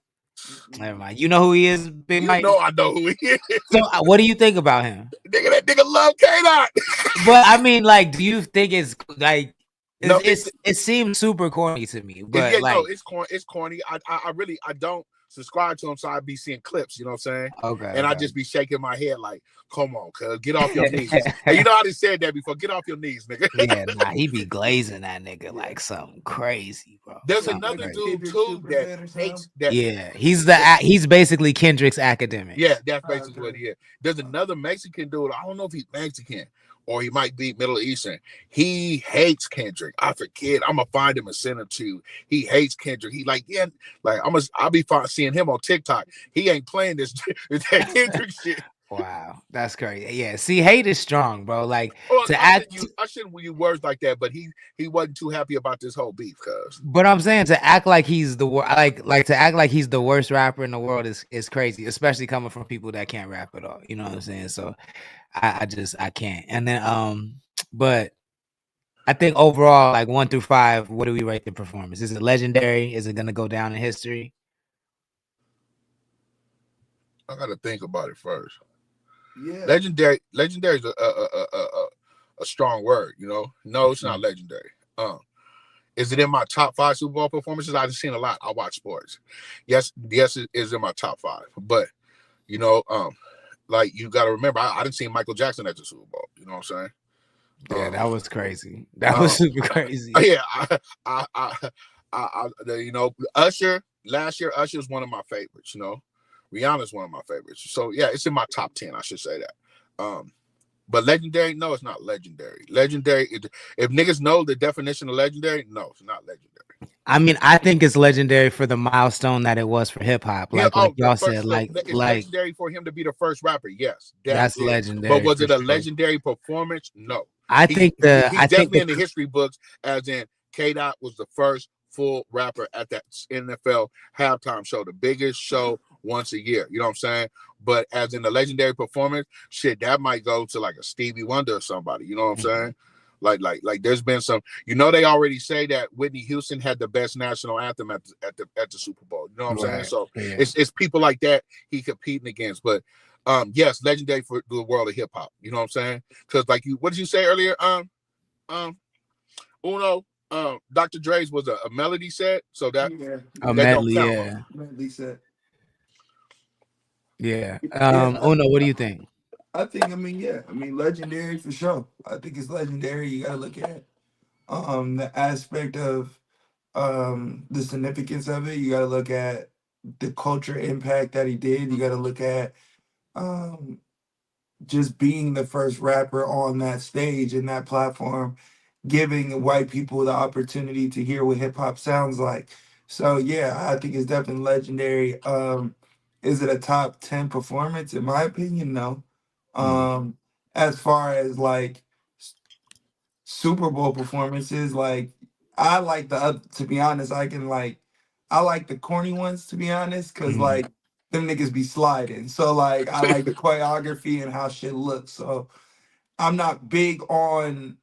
Never mind. You know who he is, Big You Mike? know I know who he is. So, what do you think about him? Nigga, that nigga love K-Dot. But I mean, like, do you think it's like? No, It seems super corny to me, but yeah, like, no, it's corny. It's corny. I really don't subscribe to him, so I be seeing clips. You know what I'm saying? okay, And I just be shaking my head like, "Come on, cuz, get off your knees." And you know how they said that before? Get off your knees, nigga. Yeah, nah, he be glazing that nigga like something crazy, bro. There's Something another crazy. dude too that hates that. Yeah, he's basically Kendrick's academic. Yeah, that's basically what he is. There's another Mexican dude. I don't know if he's Mexican or he might be Middle Eastern. He hates Kendrick. I forget. I'm gonna find him and send him to you. He hates Kendrick. He like, yeah, like I'll be fine seeing him on TikTok. He ain't playing this that Kendrick shit. Wow, that's crazy. Yeah, see, hate is strong, bro. Like Well, to I act. shouldn't use words like that, but he wasn't too happy about this whole beef, cuz. But I'm saying to act like he's the like to act like he's the worst rapper in the world is crazy, especially coming from people that can't rap at all. You know what I'm saying? So I can't. And then but I think overall, like 1 through 5, what do we rate the performance? Is it legendary? Is it gonna go down in history? I gotta think about it first. Yeah. Legendary is a strong word, you know. No, it's not legendary. Is it in my top 5 Super Bowl performances? I've seen a lot. I watch sports. Yes, it is in my top 5. But you know, like you got to remember, I didn't see Michael Jackson at the Super Bowl. You know what I'm saying? Yeah, that was crazy. That was super crazy. Yeah, you know, Usher last year. Usher is one of my favorites. You know, Rihanna's one of my favorites. So yeah, it's in my top 10. I should say that. But legendary, no, it's not legendary. Legendary, if niggas know the definition of legendary, no, it's not legendary. I mean, I think it's legendary for the milestone that it was for hip hop. Like, Yeah, like y'all said, it's legendary for him to be the first rapper. Yes, that's legendary. But was it a sure. legendary performance? No. He's definitely in the history books, as in K-Dot was the first full rapper at that NFL halftime show, the biggest show once a year. You know what I'm saying? But as in the legendary performance, shit, that might go to like a Stevie Wonder or somebody. You know what I'm saying? Like there's been some, you know, they already say that Whitney Houston had the best national anthem at the Super Bowl. You know what I'm saying? So it's people like that he competing against. But yes, legendary for the world of hip hop. You know what I'm saying? Because like what did you say earlier? Uno, Dr. Dre's was a melody set, so that a medley, yeah. Medley set. Yeah. Uno, what do you think? I mean, legendary for sure. I think it's legendary. You gotta look at the aspect of the significance of it. You gotta look at the culture impact that he did. You gotta look at just being the first rapper on that stage and that platform, giving white people the opportunity to hear what hip hop sounds like. So yeah, I think it's definitely legendary. Is it a top 10 performance? In my opinion, no. As far as like Super Bowl performances, like I like to be honest, I like the corny ones to be honest, because like them niggas be sliding. So like I like the choreography and how shit looks. So I'm not big on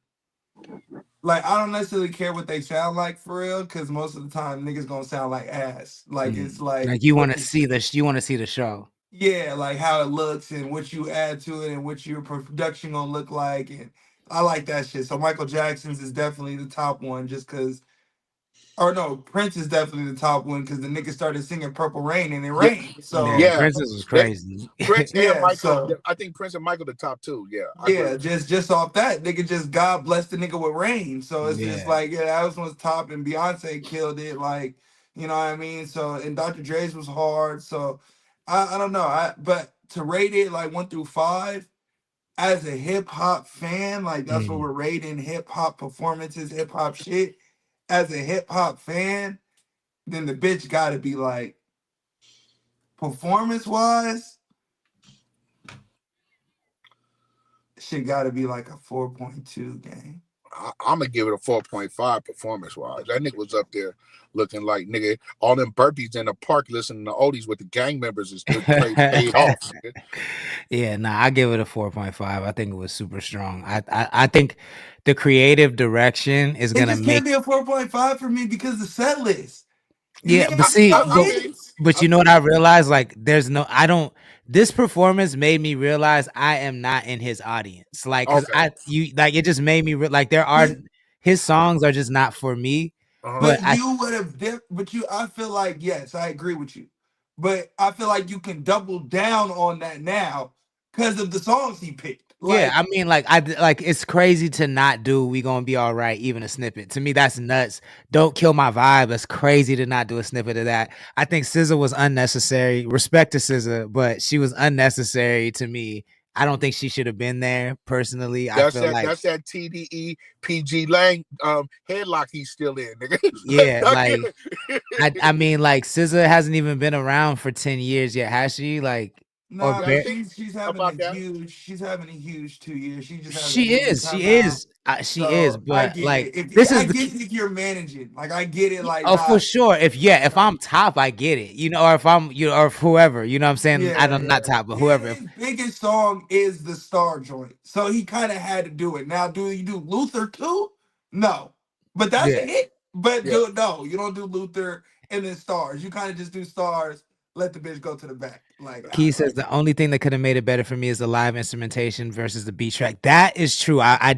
Like, I don't necessarily care what they sound like for real, because most of the time niggas gonna sound like ass. Like, it's like Like you what want to see the show. yeah, like how it looks and what you add to it and what your production gonna look like, and I like that shit. So Michael Jackson's is definitely the top one, just because. Or no, Prince is definitely the top one because the nigga started singing "Purple Rain" and it Yeah, rained. So Yeah, yeah. Princess was They, crazy. Prince and yeah, Michael. so I think Prince and Michael the top two. Yeah, I agree yeah, with you. just off that nigga, just God bless the nigga with rain. So it's just Yeah. like yeah, that was one's top, and Beyonce killed it. Like you know what I mean. So and Dr. Dre's was hard. So I don't know. But to rate it like 1 through 5 as a hip hop fan, like that's what we're rating hip hop performances, hip hop shit. As a hip hop fan, then the bitch got to be like performance wise, shit got to be like a 4.2 game. I'm gonna give it a 4.5 performance wise. That nigga was up there looking like nigga all them burpees in the park listening to oldies with the gang members is paid off. Nigga. Yeah, nah, I give it a 4.5. I think it was super strong. I think the creative direction is It gonna just make can't be a 4.5 for me because the set list. You yeah, nigga but have see, no I feel you. but I you know feel what I you. realized? Like, there's no, I don't. This performance made me realize I am not in his audience. Like, cause Okay. like, it just made me like there are But his songs are just not for me. Uh-huh. But but you would have but you I feel like yes, I agree with you. But I feel like you can double down on that now because of the songs he picked. yeah, Like I mean, like it's crazy to not do "We Gonna Be All Right" even a snippet. To me, that's nuts. Don't kill my vibe. It's crazy to not do a snippet of that. I think SZA was unnecessary. Respect to SZA, but she was unnecessary to me. I don't think she should have been there. Personally, I feel like That's that TDE PG Lang headlock he's still in, nigga. yeah, like I mean, like SZA hasn't even been around for 10 years yet, has she? Like or nah, Yeah, I but bare, think about that. she's having a huge 2 years. She just has a she movie is, come she out. is, she is. So I But get like it. If this I is the get it if you're managing, like I get it, like oh, for not sure. If I'm top, I get it. You know, or if I'm or if whoever, you know what I'm saying? I yeah, don't not yeah. top, but And whoever. his biggest song is the Star joint. So he kind of had to do it. Now, do you do Luther too? No. But that's a Yeah. hit. But Yeah. no, you don't do Luther and then Stars. You kind of just do Stars, let the bitch go to the back. Like, Key says like the only thing that could have made it better for me is the live instrumentation versus the beat track. That is true. I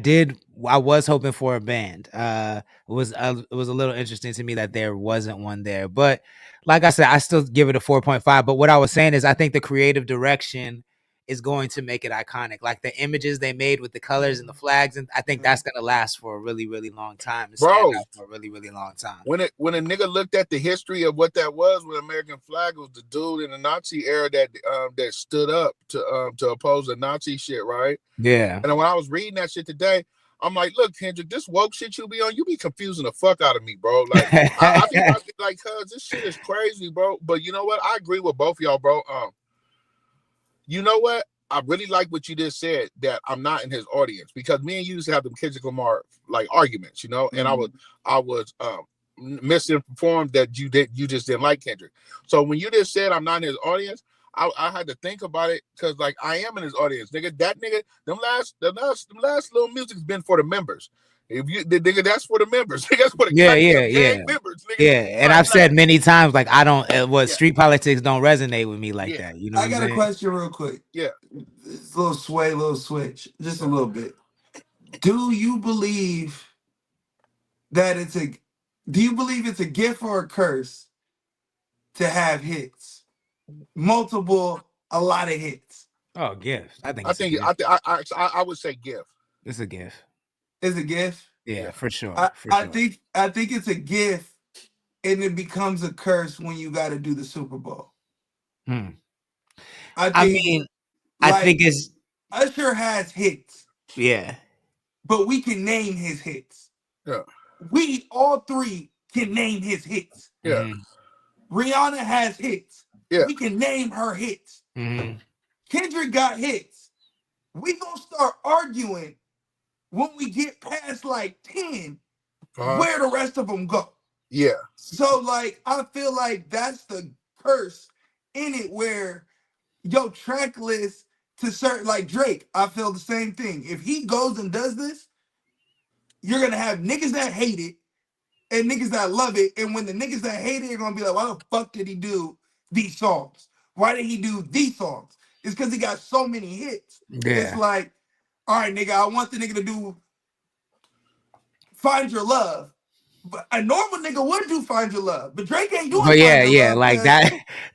was hoping for a band. It was a little interesting to me that there wasn't one there. But like I said, I still give it a 4.5. But what I was saying is I think the creative direction is going to make it iconic. Like the images they made with the colors and the flags, and I think that's gonna last for a really, really long time and stand Bro, out for a really, really long time. when a nigga looked at the history of what that was with American flag, it was the dude in the Nazi era that stood up to oppose the Nazi shit, right? Yeah. And when I was reading that shit today, I'm like, look, Kendrick, this woke shit you be on, you be confusing the fuck out of me, bro. Like I be like, cuz this shit is crazy, bro. But you know what? I agree with both of y'all, bro. You know what? I really like what you just said, that I'm not in his audience, because me and you used to have them Kendrick Lamar like arguments, you know, and I was misinformed that you just didn't like Kendrick. So when you just said I'm not in his audience, I had to think about it, because like I am in his audience, nigga. That nigga, them last little music's been for the members. If you the nigga, that's for the members. That's for the Yeah, yeah, goddamn yeah. gang members, nigga. Yeah, and I've Like said many times, like I don't, what yeah, street politics don't resonate with me like yeah, that. You know what I I'm got a saying? question real quick. yeah. It's a little switch, just a little bit. Do you believe that do you believe it's a gift or a curse to have hits? Multiple, a lot of hits. Oh, gift. I think I it's a think gift. I would say gift. It's a gift. Is a gift. Yeah, Yeah. for sure, I, for I sure. think I think it's a gift and it becomes a curse when you gotta do the Super Bowl. Hmm. I I think mean, I think like it's Usher has hits, yeah, but we can name his hits. Yeah. We all three can name his hits. Yeah. hmm Rihanna has hits. Yeah. We can name her hits. hmm Kendrick got hits. We gonna start arguing when we get past like 10 Uh-huh. where the rest of them go. Yeah. So like I feel like that's the curse in it, where your track list to certain, like Drake, I feel the same thing. If he goes and does this, you're gonna have niggas that hate it and niggas that love it. And when the niggas that hate it are gonna be like, why the fuck did he do these songs? Why did he do these songs? It's because he got so many hits. It's Yeah. like, all right, nigga, I want the nigga to do Find Your Love. But a normal nigga would do Find Your Love. But Drake ain't doing But Find Your yeah, Love. like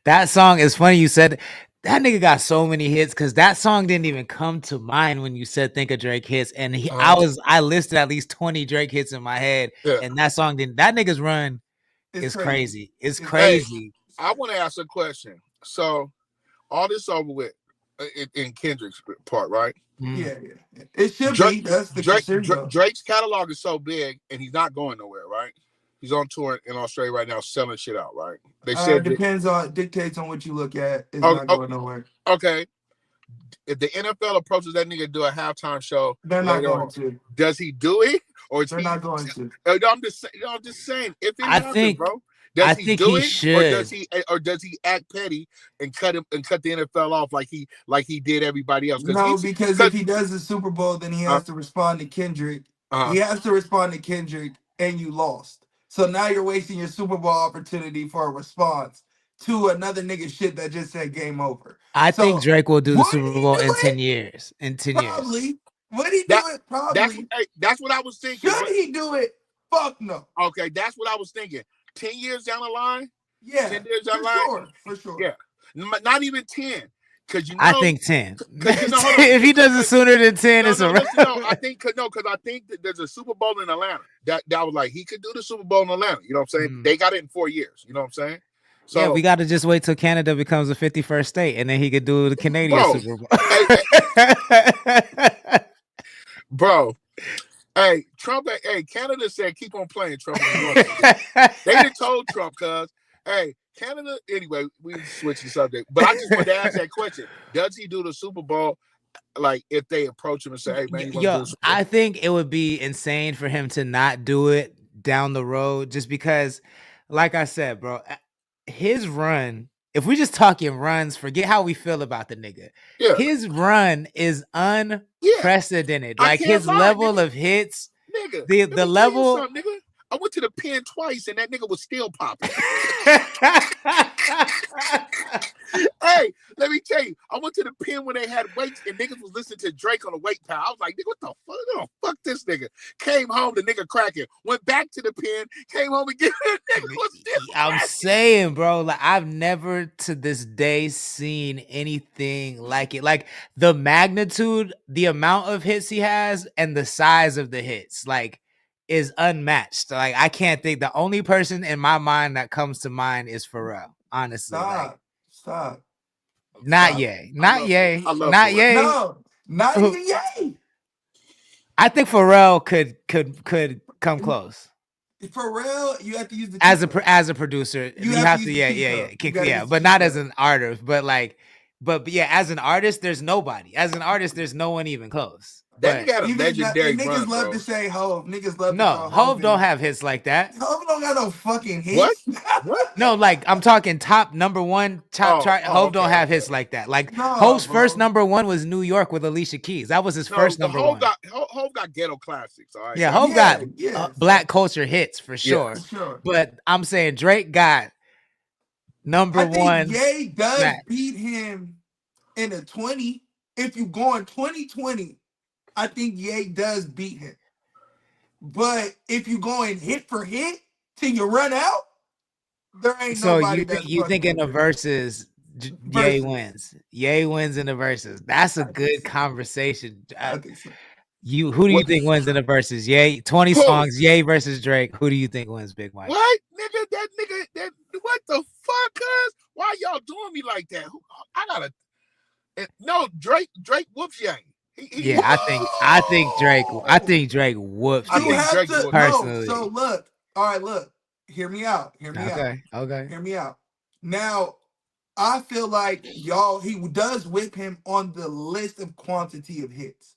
that song is funny. You said that nigga got so many hits because that song didn't even come to mind when you said think of Drake hits. And I listed at least 20 Drake hits in my head, and that song didn't. That nigga's run is crazy. It's crazy. Hey, I want to ask a question. So all this over with in Kendrick's part, right? Yeah. It should be. That's the crescendo. Drake's catalog is so big, and he's not going nowhere, right? He's on tour in Australia right now, selling shit out, right? They said dictates on what you look at. It's not going nowhere. Okay. If the NFL approaches that nigga to do a halftime show, they're not going to. Does he do it, or is they're not going to? I'm just saying. If it happens, bro, does he do it, or does he act petty and cut the NFL off like he did everybody else? No, because if he does the Super Bowl, then he has to respond to Kendrick. He has to respond to Kendrick, and you lost. So now you're wasting your Super Bowl opportunity for a response to another nigga shit that just said game over. I think Drake will do the Super Bowl in 10 years. In 10 years. Probably. Would he do it? Probably. That's what I was thinking. Should he do it? Fuck no. Okay, that's what I was thinking. 10 years down the line? Yeah. 10 years down the line? For sure. Yeah. Not even 10. I think 10. If he does it sooner than 10, it's a wrap. I think because I think that there's a Super Bowl in Atlanta. That was like he could do the Super Bowl in Atlanta. You know what I'm saying? They got it in 4 years. You know what I'm saying? So yeah, we got to just wait till Canada becomes a 51st state, and then he could do the Canadian Super Bowl. Bro, hey, Trump. Hey, Canada said keep on playing Trump. They done told Trump, cuz. Hey, Canada. Anyway, we switch the subject, but I just wanted to ask that question: does he do the Super Bowl? Like, if they approach him and say, "Hey, man, you want to do the Super Bowl?" I think it would be insane for him to not do it down the road, just because, like I said, bro, his run. If we just talking runs, forget how we feel about the nigga. Yeah. His run is unprecedented. Like his level of hits, nigga. The level. Nigga. I went to the pen twice and that nigga was still popping. Hey, let me tell you, I went to the pen when they had weights and niggas was listening to Drake on the weight pal. I was like, nigga, what the fuck? Oh, fuck this nigga. Came home, the nigga cracking. Went back to the pen, came home again. Nigga was still I'm saying, bro, like I've never to this day seen anything like it. Like the magnitude, the amount of hits he has, and the size of the hits, like, is unmatched. Like I can't think. The only person in my mind that comes to mind is Pharrell. Honestly, Stop. Not Ye. Not Ye. Not Ye. No, not even Ye. I think Pharrell could come close. Pharrell, you have to use the as a producer. You have to yeah, but not as an artist. But yeah, as an artist, there's nobody. As an artist, there's no one even close. That got a legendary niggas run, love bro. to say Hov. Niggas love no, to Hov don't have hits like that. Hov don't got no fucking hits. What? No, like I'm talking top number one chart. Hov don't have hits like that. Like Hov's first number one was New York with Alicia Keys. That was his first number one. Hov got ghetto classics. All right. Yeah, Hov got black culture hits for sure. But I'm saying Drake got number one. Ye does beat him in a 20. If you go in 2020. I think Ye does beat him. But if you go in hit for hit till you run out, there ain't nobody that's you think in the verses, Ye wins. Ye wins in the verses. That's a good conversation. I think so. Who do you think wins in the verses? Ye, 20 songs, Ye versus Drake. Who do you think wins, Big Mike? What? Nigga, what the fuck, cuz? Why y'all doing me like that? Drake whoops Ye. I think Drake whoops. Personally. So look. Hear me out. Okay. Hear me out. Now, I feel like he does whip him on the list of quantity of hits.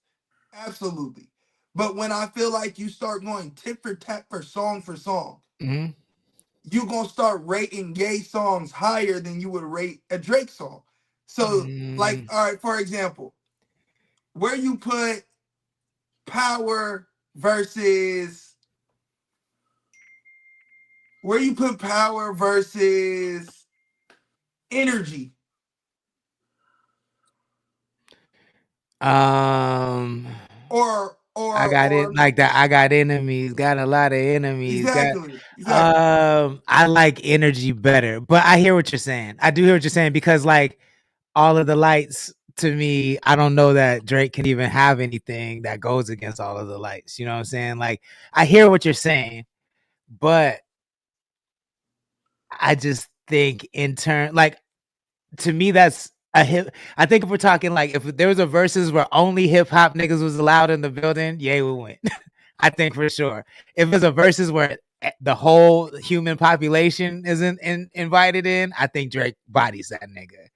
Absolutely. But when I feel like you start going tit for tat for song, you're gonna start rating Ye songs higher than you would rate a Drake song. So, like, all right, for example. Where you put Power versus where you put Power versus Energy. I got it Or like that. I got enemies. Got a lot of enemies. exactly. I like Energy better, but I hear what you're saying. I do hear what you're saying because like All of the Lights to me, I don't know that Drake can even have anything that goes against All of the Lights. You know what I'm saying? Like I hear what you're saying, but I just think in turn, like to me, that's a hip. I think if we're talking like if there was a verses where only hip hop niggas was allowed in the building, Ye would win. I think for sure. If there's a verses where the whole human population isn't invited in, I think Drake bodies that nigga.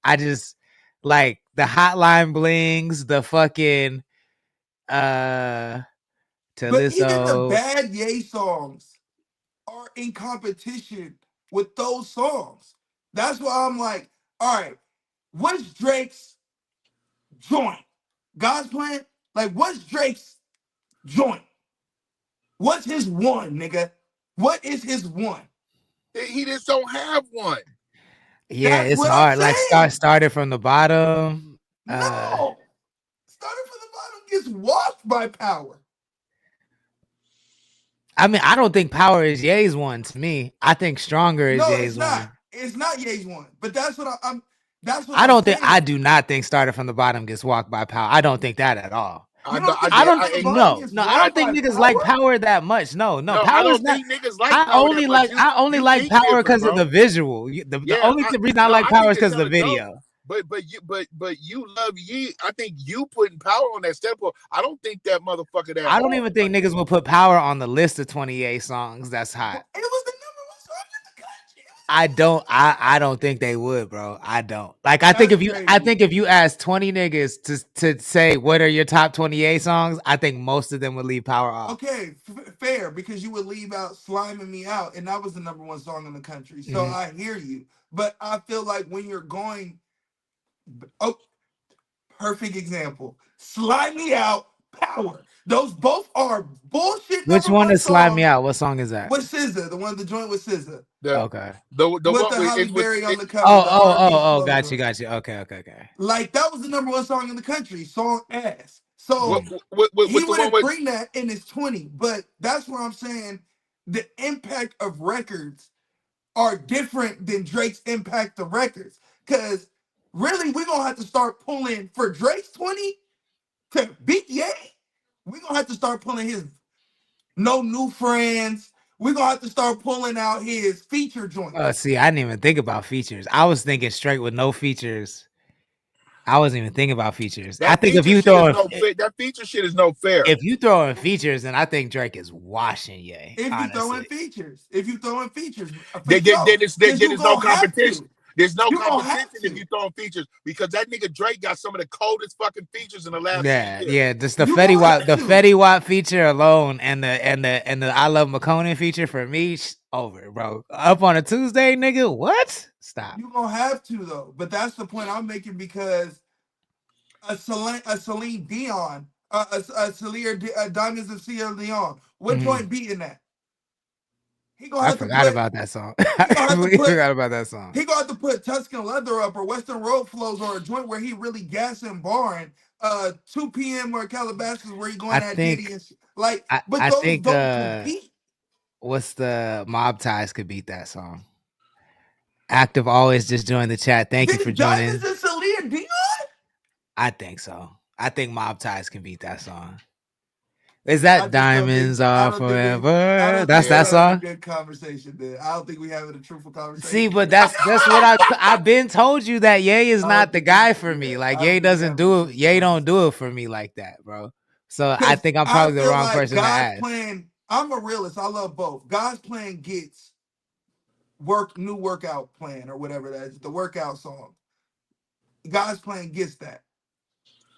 I just like the hotline blings, the fucking But even the Taliso. bad Ye songs are in competition with those songs. That's why I'm like, all right, what's Drake's joint? God's plan? Like, what's Drake's joint? What's his one, nigga? What is his one? He just don't have one. Yeah, That's it's what I'm hard. Like saying. started from the bottom. No. Starting from the bottom gets washed by Power. I mean, I don't think Power is Ye's one to me. I think Stronger is No, Ye's it's not. one. It's not Ye's one. But that's what I'm. That's what I I'm don't think. saying. I do not think Started from the Bottom gets walked by Power. I don't think that at all. You don't think I don't Starting from think the Bottom no, gets no. I washed don't think by niggas Power? like Power that much. No, No, I Power is don't not. think niggas like Power that much. I only You like think Power different, because of bro. the visual. The only reason I like I Power think is it's because of the hella dope. video. But you love Ye. I think you putting Power on that step. I don't think that motherfucker that I don't hard. even think niggas will put Power on the list of 28 songs. That's hot. It was the number one song in the country. I don't think they would, bro. I don't. Like I think That's if you ask 20 niggas to say what are your top 28 songs, I think most of them would leave Power off. Okay, fair, because you would leave out Sliming Me Out, and that was the number one song in the country. So I hear you. But I feel like when you're going, oh, perfect example. Slime Me Out, Power. Those both are bullshit Which number one one is Slime Me songs. Out? What song is that? With SZA, the one, the joint with SZA. Okay. The With one the Holly it was Berry on the cover, the R&B Oh, slow got you, joint. got you. Okay. Like, that was the number one song in the country, song ass. So with he the one wouldn't with bring that in his 20, but that's what I'm saying. The impact of records are different than Drake's impact of records. Because really, we're going to have to start pulling for Drake's 20 to beat Ye. We're going to have to start pulling his No New Friends. We're going to have to start pulling out his feature joints. See, I didn't even think about features. I was thinking straight with no features. I wasn't even thinking about features. I think if you throw that feature shit is no fair. If you throw in features, then I think Drake is washing Ye. If honestly. you throw in features, there's no competition. There's no you competition if you throw in features because that nigga Drake got some of the coldest fucking features in the last year. Yeah, just the Fetty Wap feature alone and the I Love McConan feature for me over, bro. Up on a Tuesday, nigga. What? Stop. You gonna have to though, but that's the point I'm making because a Celine Dion, Diamonds of Celine Dion, what joint beating that? He gonna have forgot about that song. I forgot about that song. He gonna have to put Tuscan Leather up or Western Road Flows or a joint where he really gassing barring. 2 p.m. or Calabasas where he going at Diddy and like. But those don't compete. What's the Mob Ties could beat that song? Active always just joined the chat. Thank you for joining. Diamonds and Celine Dion? I think so. I think Mob Ties can beat that song. Is that Diamonds Are Forever? That's that song? Good conversation, man. I don't think we having a truthful conversation. See, but that's what I've been told you that Ye is not the guy for me. Like Ye doesn't do it. Ye don't do it for me like that, bro. So I think I'm probably the wrong person to ask. I'm a realist. I love both. God's Plan gets new workout plan or whatever that is, the workout song. God's Plan gets that.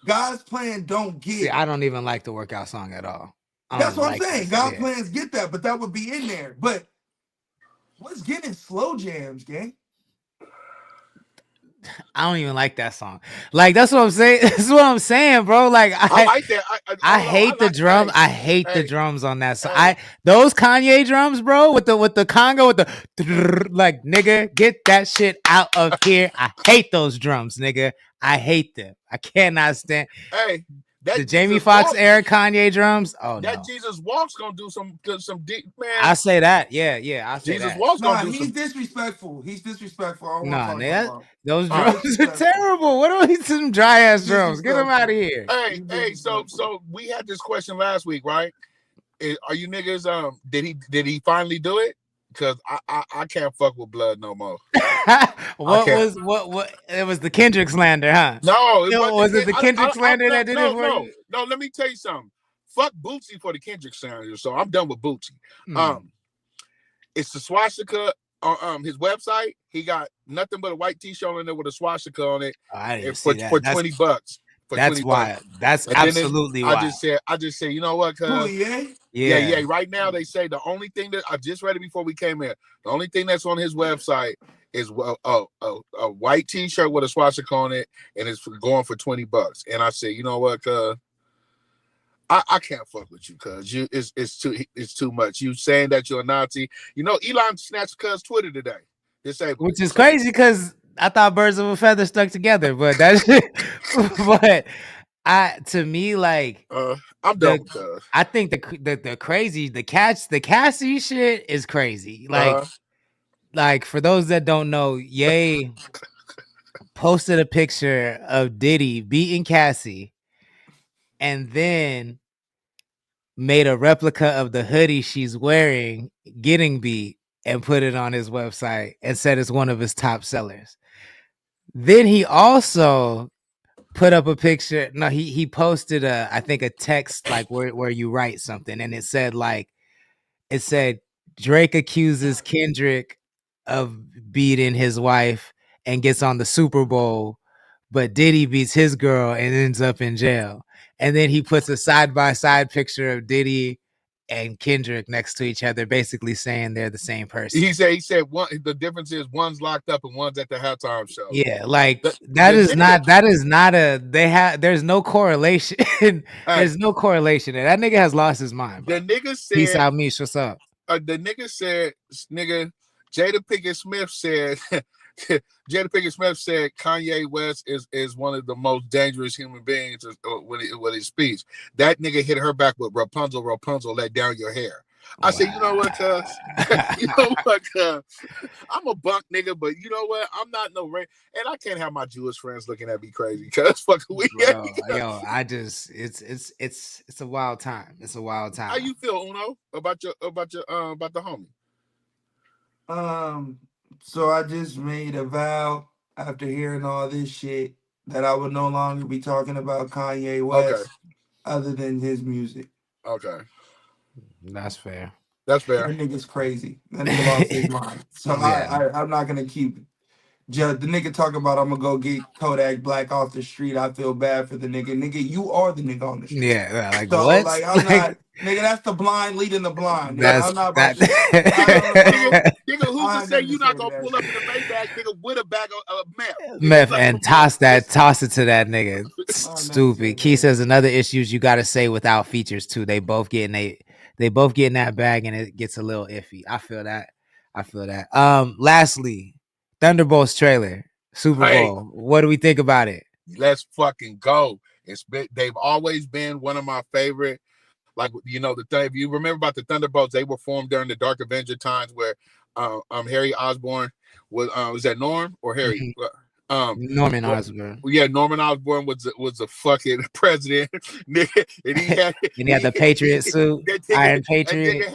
God's Plan don't get. See, I don't even like the workout song at all. That's what I'm saying. God's Plans get that, but that would be in there. But what's getting slow jams, gang? I don't even like that song. Like that's what I'm saying. That's what I'm saying, bro. Like I like that. I Hold on, hate the like, drums. hey, I hate the hey, drums on that song. hey. Those Kanye drums, bro, with the conga with the like nigga, get that shit out of here. I hate those drums, nigga. I hate them. I cannot stand Hey, the that Jamie Jesus Foxx walk, era Kanye drums. Oh that no. Jesus walk's gonna do some deep I man. say that. Yeah, I say Jesus that. walk's gonna Nah, do he's some. disrespectful. He's disrespectful. I don't want to Nah, talk no nigga, more. those He's All right. drums are disrespectful. terrible. What are these some dry ass He's drums? Get them out of disrespectful. here. Hey, He's hey. So disrespectful. we had this question last week, right? Are you niggas did he finally do it? Because I can't fuck with blood no more. I can't. What it was the Kendrick slander, huh? No, it wasn't the Was it kid. the Kendrick slander No, that did it for you? no. Let me tell you something. Fuck Bootsy for the Kendrick sound. So I'm done with Bootsy. Hmm. It's the swastika on his website. He got nothing but a white t-shirt on there with a swastika on it, Oh, I didn't and see for that. $20. For That's 20 bucks. why. That's And then absolutely why. I just said, you know what, cuz Poulier? yeah. Yeah. Right now they say the only thing that I just read it before we came in. The only thing that's on his website is a white t-shirt with a swastika on it, and it's going for $20. And I said, you know what, cuz I can't fuck with you, cuz it's too much. You saying that you're a Nazi. You know, Elon snatched cuz Twitter today. Disabled Which it. is crazy because I thought birds of a feather stuck together, but that's but to me like I'm done the with cuz. I think the crazy the Cassie shit is crazy. Like for those that don't know, Ye posted a picture of Diddy beating Cassie and then made a replica of the hoodie she's wearing getting beat and put it on his website and said it's one of his top sellers. Then he also put up a picture. No, he posted I think a text like where you write something and it said Drake accuses Kendrick of beating his wife and gets on the Super Bowl, but Diddy beats his girl and ends up in jail. And then he puts a side by side picture of Diddy and Kendrick next to each other, basically saying they're the same person. He said one. The difference is one's locked up and one's at the halftime show. Yeah, like The nigga, that is not a there's no correlation. hey, There's no correlation. And that nigga has lost his mind, bro. the nigga Peace said, out, Mish. What's up? nigga, Jada Pinkett Smith said, Jada Pinkett Smith said Kanye West is one of the most dangerous human beings with his speech. That nigga hit her back with Rapunzel, let down your hair. I said, you know what, cuz? You know what, cuz? I'm a bunk nigga, but you know what? I'm not no rain, and I can't have my Jewish friends looking at me crazy, cuz fucking we. Bro, yo, I just it's a wild time. It's a wild time. How you feel, Uno, about the homie? So I just made a vow after hearing all this shit that I would no longer be talking about Kanye West other than his music. Okay. That's fair. That's fair. That nigga's crazy. That nigga lost his mind. So Yeah. I'm not gonna keep the nigga talking about I'm gonna go get Kodak Black off the street. I feel bad for the nigga. Nigga, you are the nigga on the street. Yeah, like So what? like I'm not nigga, that's the blind leading the blind. Nigga, That's I'm not about that. to I don't know. Nigga, who's I to ain't say you not necessarily gonna that pull up in shit. the Maybach, nigga, with a bag of meth? Meth Like, and come on. toss it to that nigga. Not Stupid. necessarily Key that says shit. another issues you gotta say without features too. They both get in that bag and it gets a little iffy. I feel that. Lastly, Thunderbolts trailer, Super Hey, Bowl. What do we think about it? let's fucking go. They've always been one of my favorite. Like, you know, if you remember about the Thunderbolts, they were formed during the Dark Avenger times where Harry Osborn was that Norm or Harry? Norman Osborn. Yeah, Norman Osborn was a fucking president, nigga, and he had And he had the Patriot suit, Iron Patriot.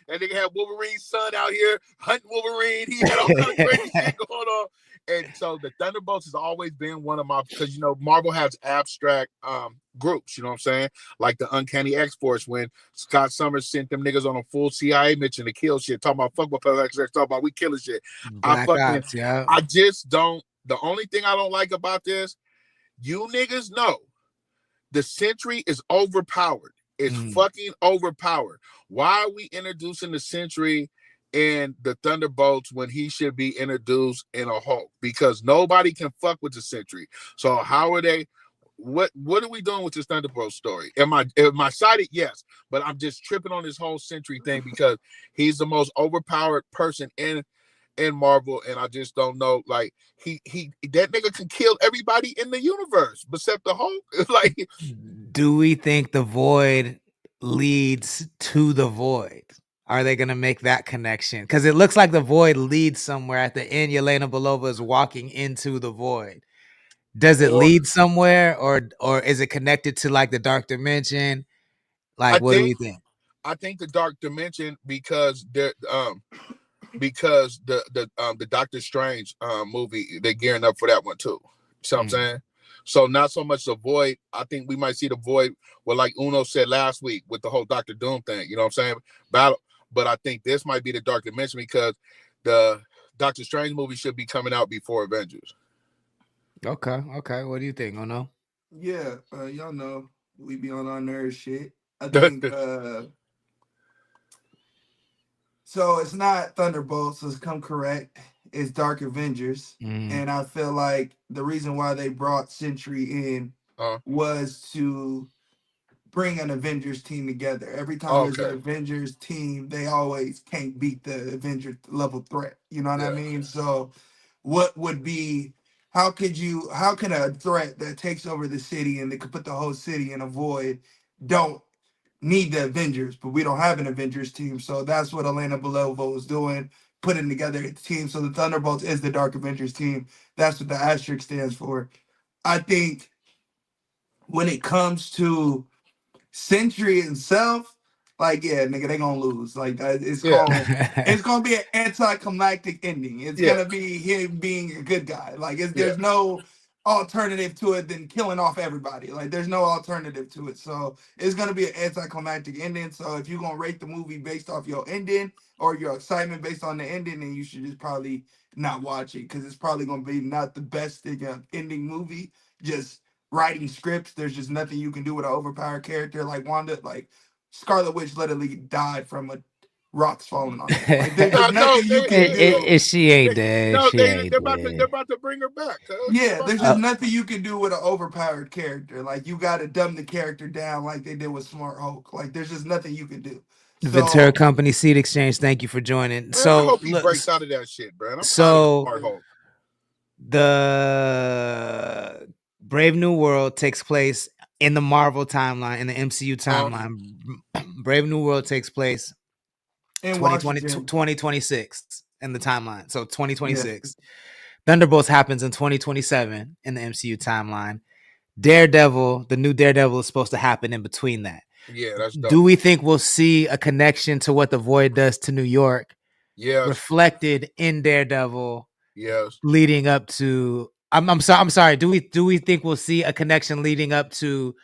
that nigga had Wolverine's son out here hunting Wolverine. He had all kind of crazy shit going on. And so the Thunderbolts has always been one of my, because you know Marvel has abstract groups, you know what I'm saying, like the Uncanny X-Force when Scott Summers sent them niggas on a full CIA mission to kill shit, talking about fuck what X talking about we killing shit. Black Ops, yeah. I just don't. The only thing I don't like about this, you niggas know, the Sentry is overpowered. It's fucking overpowered. Why are we introducing the Sentry in the Thunderbolts when he should be introduced in a Hulk, because nobody can fuck with the Sentry. So how are they? What are we doing with this Thunderbolt story? Am I cited? Yes, but I'm just tripping on this whole Sentry thing because he's the most overpowered person in Marvel, and I just don't know. Like he that nigga can kill everybody in the universe except the Hulk. Like, do we think the Void leads to the Void? Are they gonna make that connection? Because it looks like the Void leads somewhere. At the end, Yelena Belova is walking into the Void. Does it or lead somewhere, or is it connected to like the Dark Dimension? I Like, what do think we think? I think the Dark Dimension because the Doctor Strange movie, they're gearing up for that one too. You know what I'm saying? So not so much the Void. I think we might see the Void, well, like Uno said last week with the whole Doctor Doom thing. You know what I'm saying? Battle. But I think this might be the Dark Dimension because the Doctor Strange movie should be coming out before Avengers. Okay. What do you think, Uno? Yeah, y'all know we be on our nerd shit. I think so. It's not Thunderbolts. Let's come correct. It's Dark Avengers, and I feel like the reason why they brought Sentry in was to bring an Avengers team together. Every time there's an Okay. Avengers team, they always can't beat the Avengers level threat. You know what I Yeah. mean? So, what would be? How can a threat that takes over the city and they could put the whole city in a void don't need the Avengers, but we don't have an Avengers team. So that's what Elena Belova was doing, putting together a team. So the Thunderbolts is the Dark Avengers team. That's what the asterisk stands for. I think when it comes to Sentry himself, like, yeah, nigga, they gonna lose. Like, Yeah. it's gonna be an anticlimactic ending. It's Yeah. gonna be him being a good guy. Like, Yeah. there's no alternative to it than killing off everybody. Like, there's no alternative to it. So it's gonna be an anticlimactic ending. So if you're gonna rate the movie based off your ending or your excitement based on the ending, then you should just probably not watch it because it's probably gonna be not the best ending movie. Just writing scripts. There's just nothing you can do with an overpowered character like Wanda. Like Scarlet Witch literally died from a rocks falling on her. Like there's just No, nothing you can do. She ain't dead. She ain't they're dead. about to bring her back. Yeah, there's just nothing you can do with an overpowered character. Like you got to dumb the character down like they did with Smart Hulk. Like there's just nothing you can do. Ventura So Company Seed Exchange. Thank you for joining. Man, I So hope he look, breaks out of that shit, bro. I'm tired of the so Smart Hulk. the Brave New World takes place in the Marvel timeline, in the MCU timeline. Brave New World takes place in 2020, Washington, 2026 in the timeline. So yeah, 2026. Thunderbolts happens in 2027 in the MCU timeline. Daredevil, the new Daredevil is supposed to happen in between that. Yeah, that's dope. Do we think we'll see a connection to what the Void does to New York? Yes. Reflected in Daredevil. Yes. Leading up to I'm sorry. Do we think we'll see a connection leading up to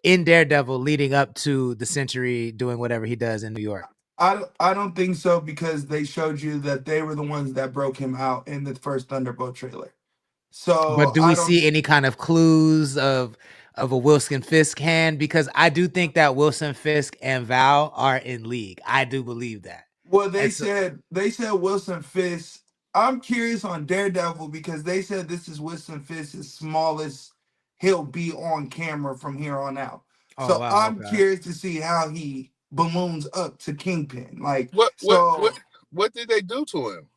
in Daredevil leading up to the Century doing whatever he does in New York? I don't think so because they showed you that they were the ones that broke him out in the first Thunderbolt trailer. So But do we see any kind of clues of a Wilson Fisk hand? Because I do think that Wilson Fisk and Val are in league. I do believe that. Well, they said Wilson Fisk. I'm curious on Daredevil because they said this is Wilson Fisk's smallest he'll be on camera from here on out. Oh, So wow, I'm curious to see how he balloons up to Kingpin. Like what did they do to him?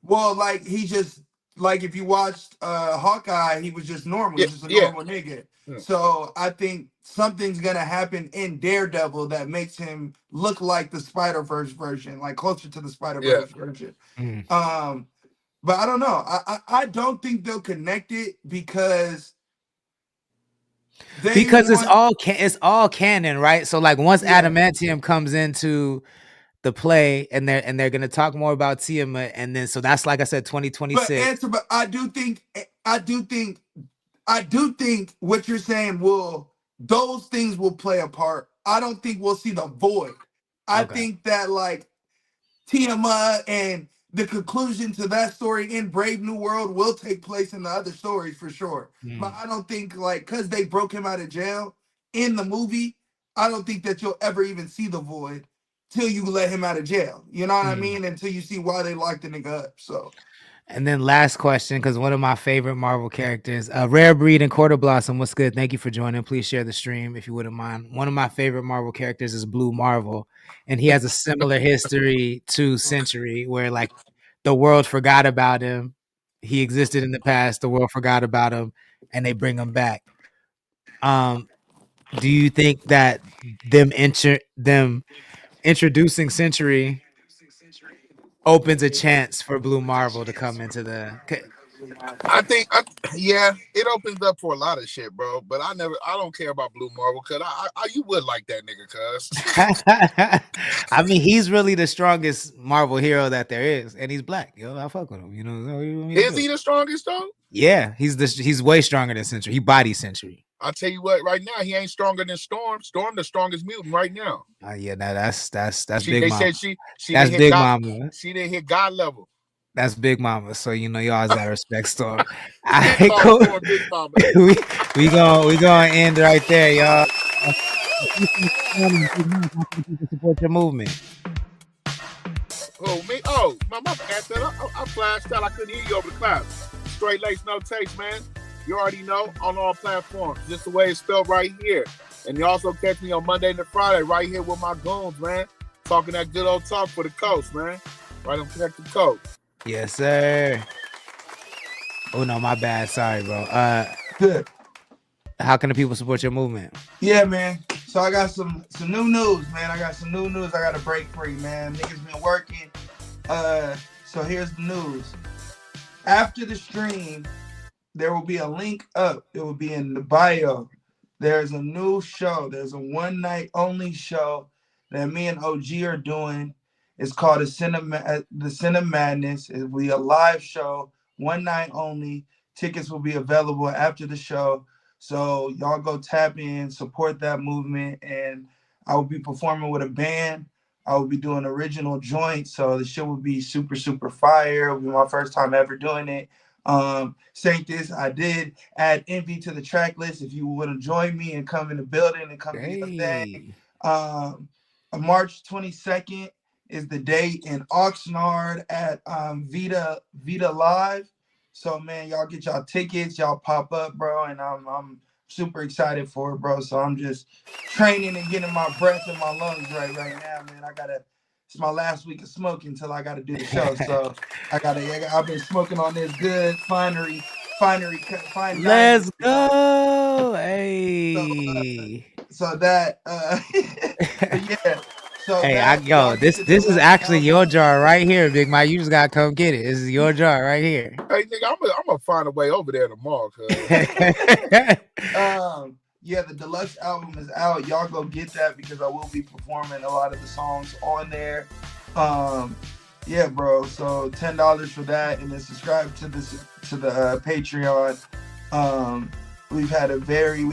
Well, like he just like if you watched Hawkeye, he was just normal. He's just a normal nigga. Yeah. So I think something's gonna happen in Daredevil that makes him look like the Spider-Verse version, like closer to the Spider-Verse version. But I don't know. I don't think they'll connect it because it's all canon, right? So like once Adamantium comes into the play and they're gonna talk more about Tiamat, and then so that's like I said, 2026. But I do think what you're saying those things will play a part. I don't think we'll see the Void. I think that like Tiamat and the conclusion to that story in Brave New World will take place in the other stories for sure. But I don't think like because they broke him out of jail in the movie, I don't think that you'll ever even see the Void till you let him out of jail. You know what I mean? Until you see why they locked the nigga up. So. And then last question, because one of my favorite Marvel characters, Rare Breed and Quarter Blossom, what's good? Thank you for joining. Please share the stream if you wouldn't mind. One of my favorite Marvel characters is Blue Marvel, and he has a similar history to Century, where like the world forgot about him. He existed in the past, the world forgot about him, and they bring him back. Do you think that them introducing Century opens a chance for Blue Marvel to come into the? I think, yeah, it opens up for a lot of shit, bro. But I don't care about Blue Marvel because you would like that nigga, cuz. I mean, he's really the strongest Marvel hero that there is, and he's black. Yo, I fuck with him. You know, is he the strongest though? Yeah, he's way stronger than Century. He bodies Century. I'll tell you what, right now he ain't stronger than Storm. Storm the strongest mutant right now. Yeah, that's Big They Mama. said she that's didn't Big hit Mama. She didn't hit God level. That's Big Mama. So you know you always gotta respect Storm. Big Mama. we gonna end right there, y'all. Support your movement. Oh, me? Oh, my bad. I flashed out. I couldn't hear you over the clouds. Straight lace, no taste, man. You already know, on all platforms. Just the way it's spelled right here. And you also catch me on Monday and Friday right here with my goons, man. Talking that good old talk for the coast, man. Right on Connected Coast. Yes, sir. Oh, no, my bad. Sorry, bro. Good. How can the people support your movement? Yeah, man. So I got some new news, man. I got some new news I got to break for you, man. Niggas been working. So here's the news. After the stream, there will be a link up. It will be in the bio. There's a new show. There's a one night only show that me and OG are doing. It's called the Sin of Madness. It will be a live show, one night only. Tickets will be available after the show. So y'all go tap in, support that movement. And I will be performing with a band. I will be doing original joints. So the show will be super, super fire. It will be my first time ever doing it. Saying this, I did add Envy to the track list. If you want to join me and come in the building and come do the thing. March 22nd is the date in Oxnard at Vita Live. So man, y'all get y'all tickets, y'all pop up, bro, and I'm super excited for it, bro. So I'm just training and getting my breath in my lungs right now, man. It's my last week of smoking until I gotta do the show. So I've been smoking on this good fine. Let's go. Hey. So that yeah. So hey, this is actually your jar right here, Big Mike. You just gotta come get it. This is your jar right here. Hey, nigga, I'm gonna find a way over there tomorrow. Yeah, the deluxe album is out. Y'all go get that because I will be performing a lot of the songs on there. Yeah, bro. So $10 for that, and then subscribe to the Patreon. We had a very,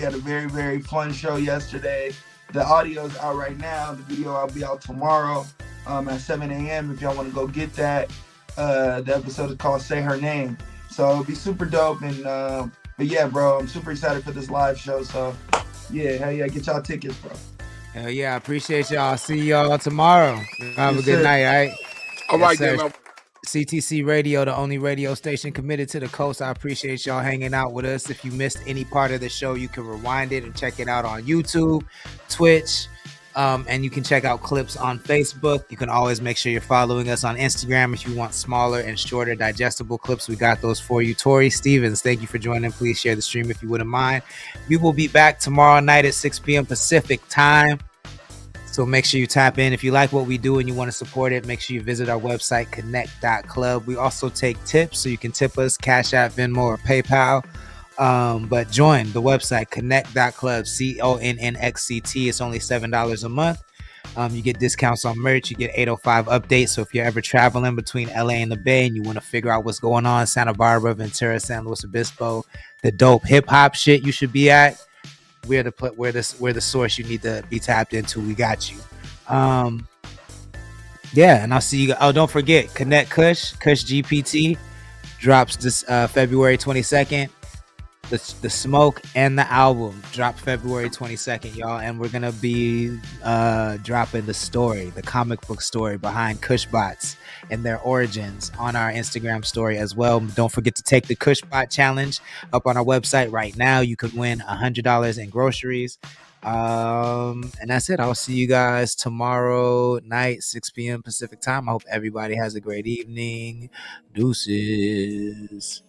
very fun show yesterday. The audio's out right now. The video will be out tomorrow at 7 a.m. if y'all want to go get that. The episode is called Say Her Name. So it'll be super dope. And but yeah, bro, I'm super excited for this live show. So yeah, hell yeah, get y'all tickets, bro. Hell yeah, I appreciate y'all. See y'all tomorrow. Have a good night, all right? All right, then. CTC Radio, the only radio station committed to the coast. I appreciate y'all hanging out with us. If you missed any part of the show, you can rewind it and check it out on YouTube, Twitch, and you can check out clips on Facebook. You can always make sure you're following us on Instagram if you want smaller and shorter digestible clips. We got those for you. Tori Stevens, thank you for joining. Please share the stream if you wouldn't mind. We will be back tomorrow night at 6 p.m. Pacific time. So make sure you tap in. If you like what we do and you want to support it, make sure you visit our website, connect.club. We also take tips, so you can tip us, Cash App, Venmo, or PayPal. But join the website, connect.club, CONNXCT. It's only $7 a month. You get discounts on merch. You get 805 updates. So if you're ever traveling between LA and the Bay and you want to figure out what's going on, Santa Barbara, Ventura, San Luis Obispo, the dope hip hop shit you should be at, we're the source you need to be tapped into. We got you. Yeah, and I'll see you. Oh, don't forget, Connect Kush GPT drops this February 22nd. The Smoke and the album drop February 22nd, y'all, and we're gonna be dropping the comic book story behind Kushbots and their origins on our Instagram story as well. Don't forget to take the Kushbot challenge up on our website right now. You could win $100 in groceries. And that's it. I'll see you guys tomorrow night, 6 p.m. Pacific time. I hope everybody has a great evening. Deuces.